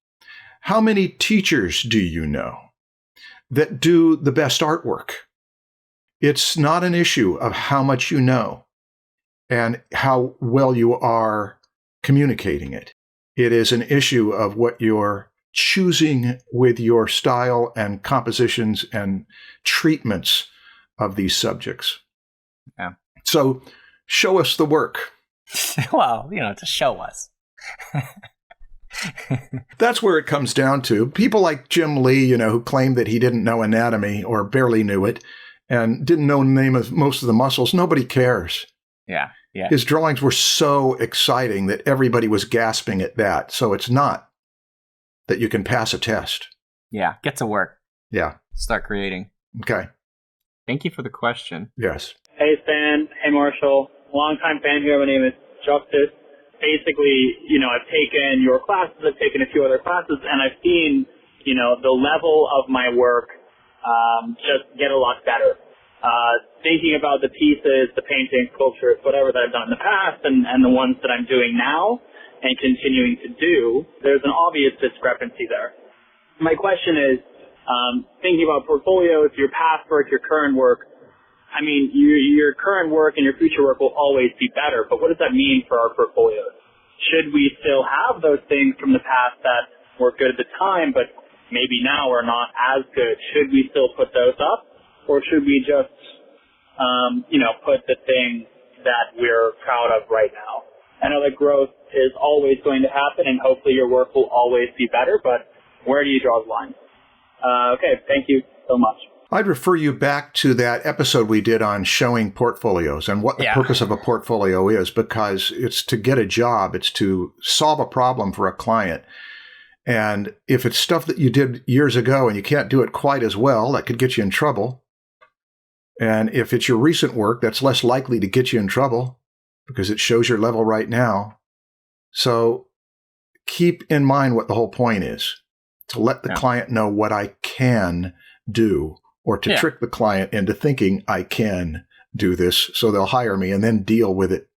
How many teachers do you know that do the best artwork? It's not an issue of how much you know and how well you are communicating it. It is an issue of what you're choosing with your style and compositions and treatments of these subjects. Yeah. So show us the work. Well, to show us. That's where it comes down to. People like Jim Lee, who claimed that he didn't know anatomy or barely knew it and didn't know the name of most of the muscles. Nobody cares. Yeah. His drawings were so exciting that everybody was gasping at that. So it's not that you can pass a test. Yeah. Get to work. Yeah. Start creating. Okay. Thank you for the question. Yes. Hey, Stan. Hey, Marshall. Longtime fan here. My name is Justice. Basically, I've taken your classes, I've taken a few other classes, and I've seen, the level of my work just get a lot better. Thinking about the pieces, the paintings, sculptures, whatever that I've done in the past and the ones that I'm doing now and continuing to do, there's an obvious discrepancy there. My question is, thinking about portfolios, your past work, your current work, your current work and your future work will always be better, but what does that mean for our portfolios? Should we still have those things from the past that were good at the time, but maybe now are not as good? Should we still put those up, or should we just, put the things that we're proud of right now? I know that growth is always going to happen, and hopefully your work will always be better, but where do you draw the line? Okay, thank you so much. I'd refer you back to that episode we did on showing portfolios and what the purpose of a portfolio is, because it's to get a job. It's to solve a problem for a client. And if it's stuff that you did years ago and you can't do it quite as well, that could get you in trouble. And if it's your recent work, that's less likely to get you in trouble because it shows your level right now. So keep in mind what the whole point is, to let the client know what I can do, or to trick the client into thinking I can do this, so they'll hire me, and then deal with it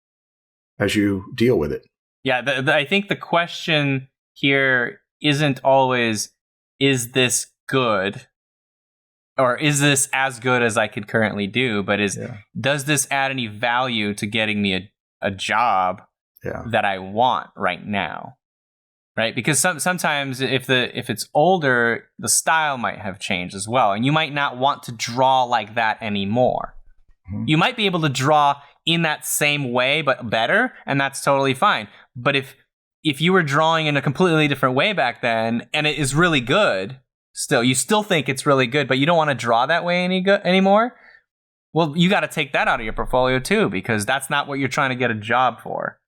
as you deal with it. Yeah, I think the question here isn't always, is this good? Or is this as good as I could currently do? But does this add any value to getting me a job that I want right now? Right? Because sometimes if it's older, the style might have changed as well. And you might not want to draw like that anymore. Mm-hmm. You might be able to draw in that same way, but better, and that's totally fine. But if you were drawing in a completely different way back then, and it is really good, you still think it's really good, but you don't want to draw that way anymore, well, you got to take that out of your portfolio too, because that's not what you're trying to get a job for.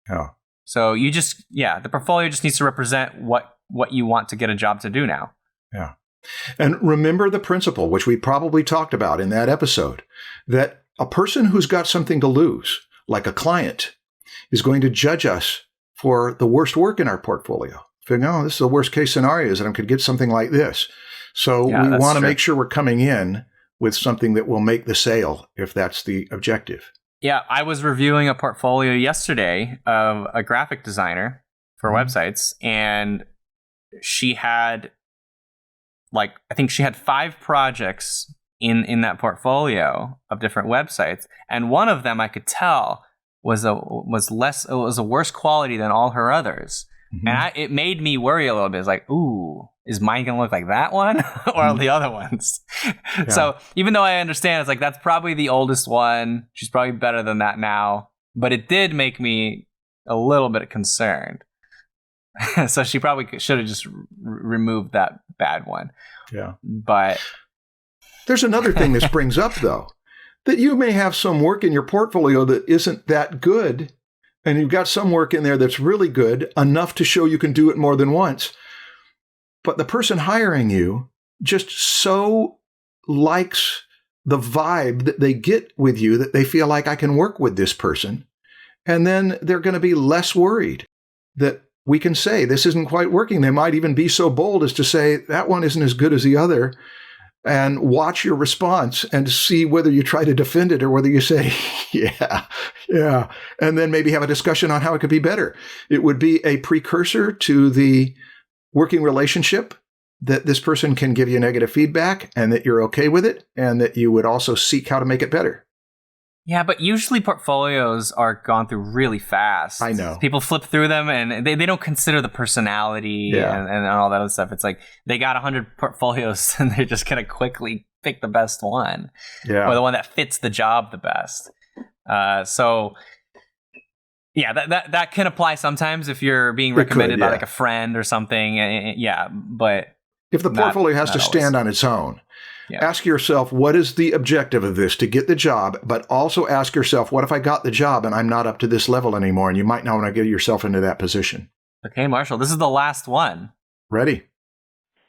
Yeah. So you just, the portfolio just needs to represent what you want to get a job to do now. Yeah. And remember the principle, which we probably talked about in that episode, that a person who's got something to lose, like a client, is going to judge us for the worst work in our portfolio. Figure, oh, this is the worst case scenario, is that I could get something like this. So we want to make sure we're coming in with something that will make the sale, if that's the objective. Yeah, I was reviewing a portfolio yesterday of a graphic designer for websites, and she had, I think she had 5 projects in that portfolio of different websites, and one of them I could tell was a worse quality than all her others. Mm-hmm. And it made me worry a little bit. It's like, ooh, is mine going to look like that one or the other ones? Yeah. So even though I understand, it's like, that's probably the oldest one. She's probably better than that now. But it did make me a little bit concerned. So she probably should have just removed that bad one. Yeah. But there's another thing this brings up, though, that you may have some work in your portfolio that isn't that good. And you've got some work in there that's really good, enough to show you can do it more than once. But the person hiring you just so likes the vibe that they get with you that they feel like, I can work with this person. And then they're going to be less worried that we can say, this isn't quite working. They might even be so bold as to say, that one isn't as good as the other. And watch your response and see whether you try to defend it or whether you say, yeah. And then maybe have a discussion on how it could be better. It would be a precursor to the working relationship, that this person can give you negative feedback and that you're okay with it, and that you would also seek how to make it better. Yeah, but usually portfolios are gone through really fast. I know. People flip through them and they don't consider the personality and all that other stuff. It's like they got 100 portfolios and they're just going to quickly pick the best one. Yeah. Or the one that fits the job the best. So that can apply sometimes if you're being recommended by like a friend or something. But if the portfolio has to stand on its own, ask yourself, what is the objective of this to get the job? But also ask yourself, what if I got the job and I'm not up to this level anymore? And you might not want to get yourself into that position. Okay, Marshall, this is the last one. Ready?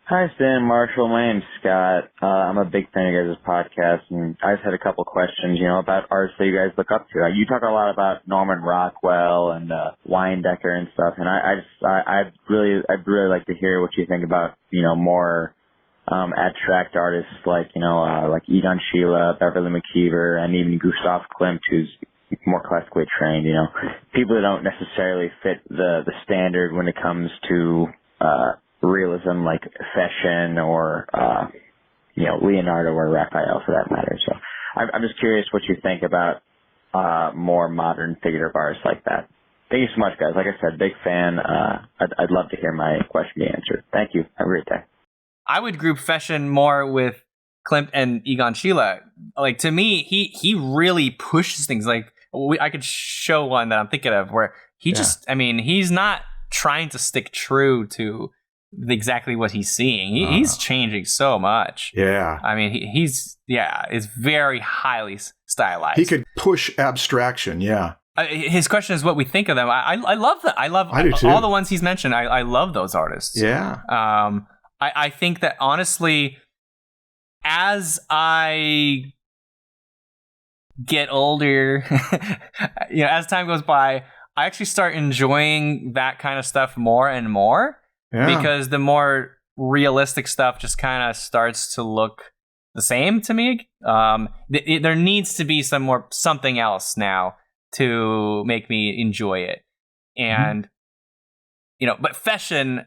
Hi, Stan, Marshall. My name's Scott. I'm a big fan of your guys' podcast, and I just had a couple questions, about artists that you guys look up to. You talk a lot about Norman Rockwell and Weindecker and stuff, and I'd really like to hear what you think about, more abstract artists like Egon Schiele, Beverly McKeever, and even Gustav Klimt, who's more classically trained, people that don't necessarily fit the standard when it comes to realism, like Feshen or Leonardo or Raphael, for that matter. So I'm just curious what you think about more modern figurative artists like that. Thank you so much, guys. Like I said, big fan. I'd love to hear my question be answered. Thank you. Have a great day. I would group Feshen more with Klimt and Egon Schiele. Like, to me, he really pushes things. Like, I could show one that I'm thinking of where he just, he's not trying to stick true to exactly what he's seeing. He's changing so much. Yeah. I mean, it's very highly stylized. He could push abstraction, yeah. His question is what we think of them. I love that. I do too. All the ones he's mentioned. I love those artists. Yeah. I think that honestly, as I get older, as time goes by, I actually start enjoying that kind of stuff more and more. Yeah. Because the more realistic stuff just kind of starts to look the same to me. There needs to be something else now to make me enjoy it. And, but fashion,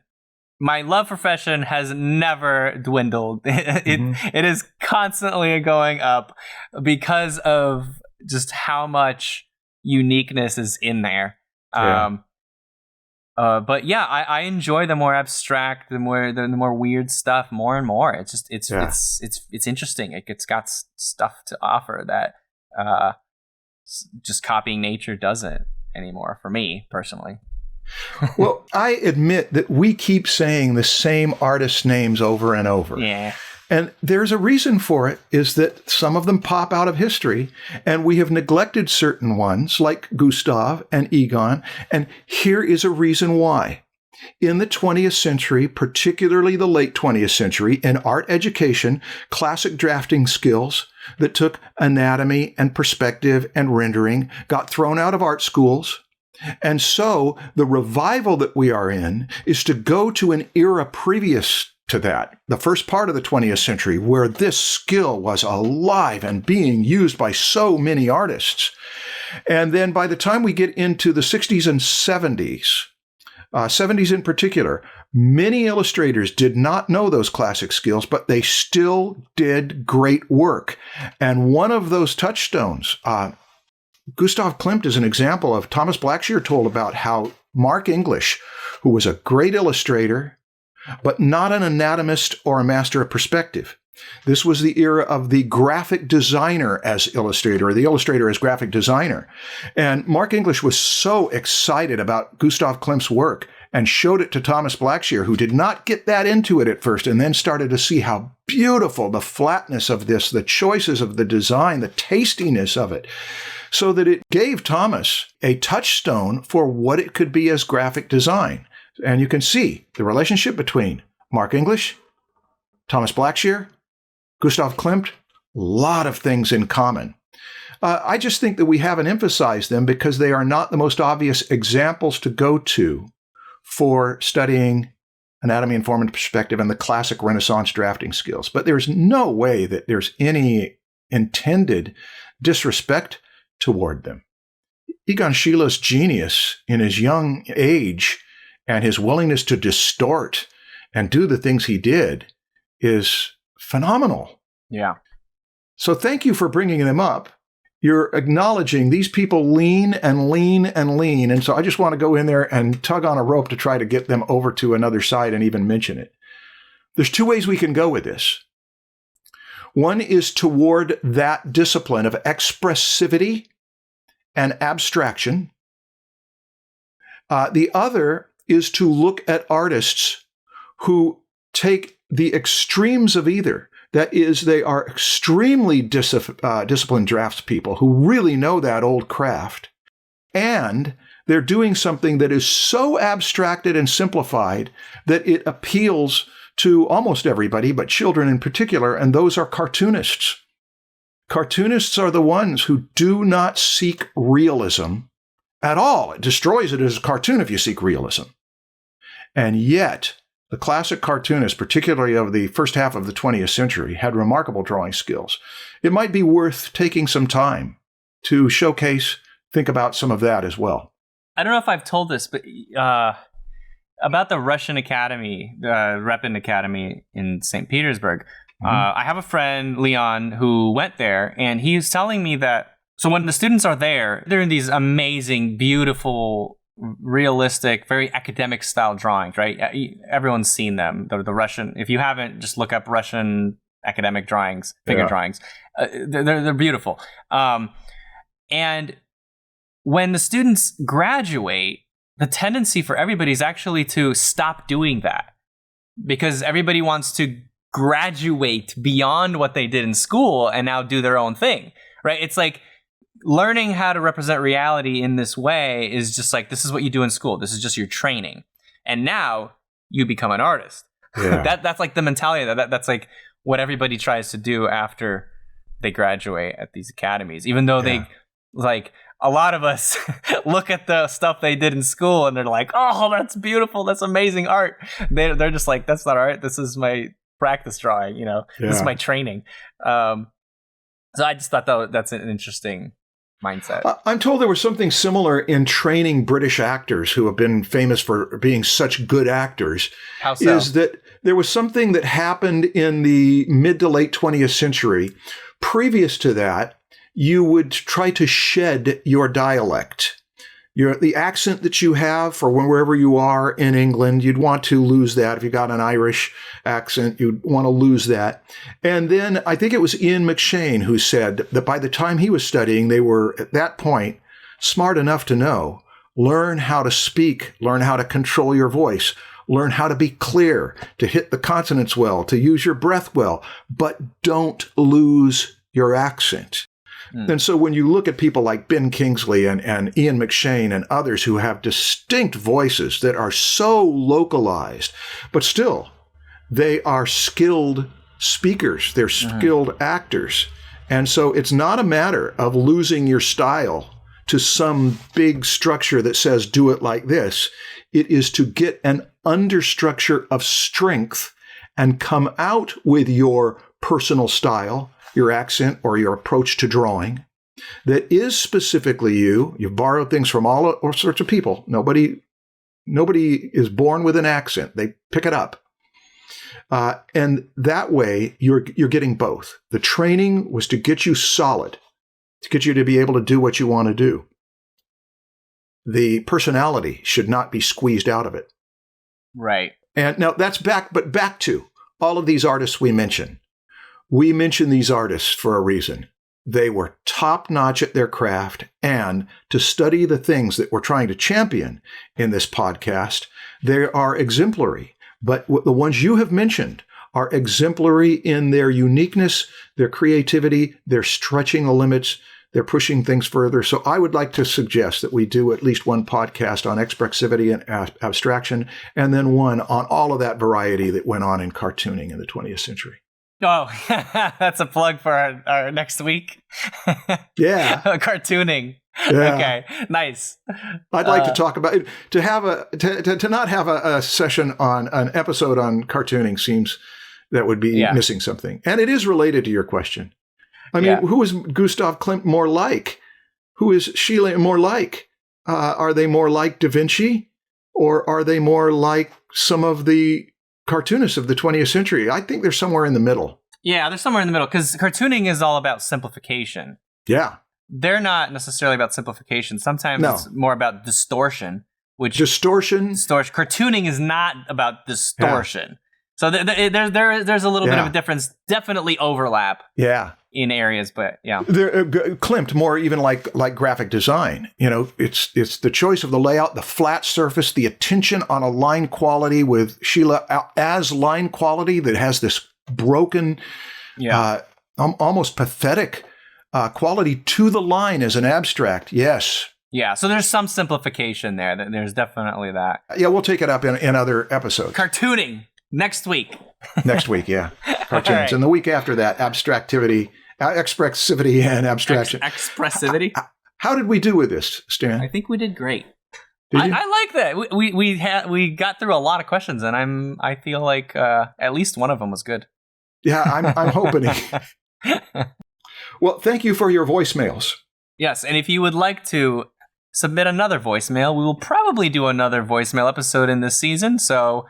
my love for fashion has never dwindled. It is constantly going up because of just how much uniqueness is in there. Yeah. But yeah, I enjoy the more abstract, the more weird stuff more and more. It's just it's interesting. It's got stuff to offer that just copying nature doesn't anymore for me personally. Well, I admit that we keep saying the same artists' names over and over. Yeah. And there's a reason for it, is that some of them pop out of history, and we have neglected certain ones like Gustav and Egon, and here is a reason why. In the 20th century, particularly the late 20th century, in art education, classic drafting skills that took anatomy and perspective and rendering got thrown out of art schools. And so the revival that we are in is to go to an era previous to that, the first part of the 20th century, where this skill was alive and being used by so many artists. And then by the time we get into the 60s and 70s, 70s in particular, many illustrators did not know those classic skills, but they still did great work. And one of those touchstones, Gustav Klimt is an example of. Thomas Blackshear told about how Mark English, who was a great illustrator, but not an anatomist or a master of perspective. This was the era of the graphic designer as illustrator, or the illustrator as graphic designer. And Mark English was so excited about Gustav Klimt's work and showed it to Thomas Blackshear, who did not get that into it at first, and then started to see how beautiful the flatness of this, the choices of the design, the tastiness of it, so that it gave Thomas a touchstone for what it could be as graphic design. And you can see the relationship between Mark English, Thomas Blackshear, Gustav Klimt, a lot of things in common. I just think that we haven't emphasized them because they are not the most obvious examples to go to for studying anatomy and form and perspective and the classic Renaissance drafting skills. But there's no way that there's any intended disrespect toward them. Egon Schiele's genius in his young age and his willingness to distort and do the things he did is phenomenal. Yeah. So thank you for bringing them up. You're acknowledging these people lean and lean and lean. And so I just want to go in there and tug on a rope to try to get them over to another side and even mention it. There's two ways we can go with this. One is toward that discipline of expressivity and abstraction. The other is to look at artists who take the extremes of either. That is, they are extremely disciplined draftspeople who really know that old craft, and they're doing something that is so abstracted and simplified that it appeals to almost everybody, but children in particular, and those are cartoonists. Cartoonists are the ones who do not seek realism at all. It destroys it as a cartoon if you seek realism. And yet, the classic cartoonists, particularly of the first half of the 20th century, had remarkable drawing skills. It might be worth taking some time to showcase, think about some of that as well. I don't know if I've told this, but about the Russian Academy, the Repin Academy in St. Petersburg. I have a friend, Leon, who went there, and he's telling me that, so when the students are there, they're in these amazing, beautiful, realistic, very academic style drawings, right? Everyone's seen them. The Russian, if you haven't, just look up Russian academic drawings, figure drawings. They're beautiful. And when the students graduate, the tendency for everybody is actually to stop doing that. because everybody wants to graduate beyond what they did in school and now do their own thing, right? It's like learning how to represent reality in this way is just like, this is what you do in school. This is just your training. And now you become an artist. Yeah. That's like the mentality that's like what everybody tries to do after they graduate at these academies, even though they like a lot of us look at the stuff they did in school and they're like, oh, that's beautiful. That's amazing art. They're just like, that's not art. This is my practice drawing, this is my training. So I just thought that's an interesting mindset. I'm told there was something similar in training British actors who have been famous for being such good actors. How so? Is that there was something that happened in the mid to late 20th century. Previous to that, you would try to shed your dialect. The accent that you have for wherever you are in England, you'd want to lose that. If you got an Irish accent, you'd want to lose that. And then I think it was Ian McShane who said that by the time he was studying, they were at that point smart enough to know, learn how to speak, learn how to control your voice, learn how to be clear, to hit the consonants well, to use your breath well, but don't lose your accent. And so when you look at people like Ben Kingsley and Ian McShane and others who have distinct voices that are so localized, but still they are skilled speakers, they're skilled actors. And so it's not a matter of losing your style to some big structure that says do it like this. It is to get an understructure of strength and come out with your personal style, your accent, or your approach to drawing that is specifically you. You've borrowed things from all sorts of people. Nobody is born with an accent. They pick it up. And that way you're getting both. The training was to get you solid, to get you to be able to do what you want to do. The personality should not be squeezed out of it. Right. And now that's back to all of these artists we mention. We mention these artists for a reason. They were top-notch at their craft, and to study the things that we're trying to champion in this podcast, they are exemplary. But the ones you have mentioned are exemplary in their uniqueness, their creativity, their stretching the limits, they're pushing things further. So I would like to suggest that we do at least one podcast on expressivity and abstraction, and then one on all of that variety that went on in cartooning in the 20th century. Oh, that's a plug for our next week. Yeah. Cartooning. Yeah. Okay, nice. I'd like to talk about it. To not have a session on an episode on cartooning seems that would be missing something. And it is related to your question. I mean, who is Gustav Klimt more like? Who is Sheila more like? Are they more like Da Vinci? Or are they more like some of the cartoonists of the 20th century? I think they're somewhere in the middle. Yeah, they're somewhere in the middle because cartooning is all about simplification. Yeah. They're not necessarily about simplification. Sometimes it's more about distortion. Distortion? Cartooning is not about distortion. Yeah. So there's a little bit of a difference. Definitely overlap. Yeah. In areas, but yeah. Klimt more even like graphic design. It's the choice of the layout, the flat surface, the attention on a line quality with Sheila as line quality that has this broken, almost pathetic quality to the line as an abstract. Yes. Yeah, so there's some simplification there. There's definitely that. Yeah, we'll take it up in other episodes. Cartooning. Next week. Next week, yeah. Cartoons. Right. And the week after that, expressivity and abstraction. Expressivity? How did we do with this, Stan? I think we did great. I like that. We got through a lot of questions, and I feel like at least one of them was good. Yeah, I'm hoping. Well, thank you for your voicemails. Yes, and if you would like to submit another voicemail, we will probably do another voicemail episode in this season, so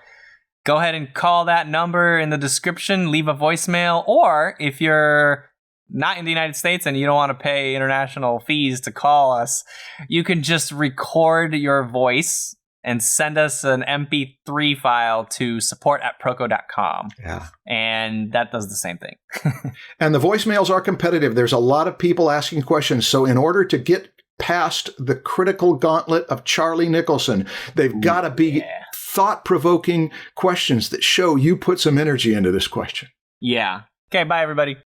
go ahead and call that number in the description, leave a voicemail, or if you're not in the United States and you don't want to pay international fees to call us, you can just record your voice and send us an MP3 file to support@PROKO.com. Yeah. And that does the same thing. And the voicemails are competitive. There's a lot of people asking questions. So in order to get past the critical gauntlet of Charlie Nicholson. They've got to be thought-provoking questions that show you put some energy into this question. Yeah. Okay, bye, everybody.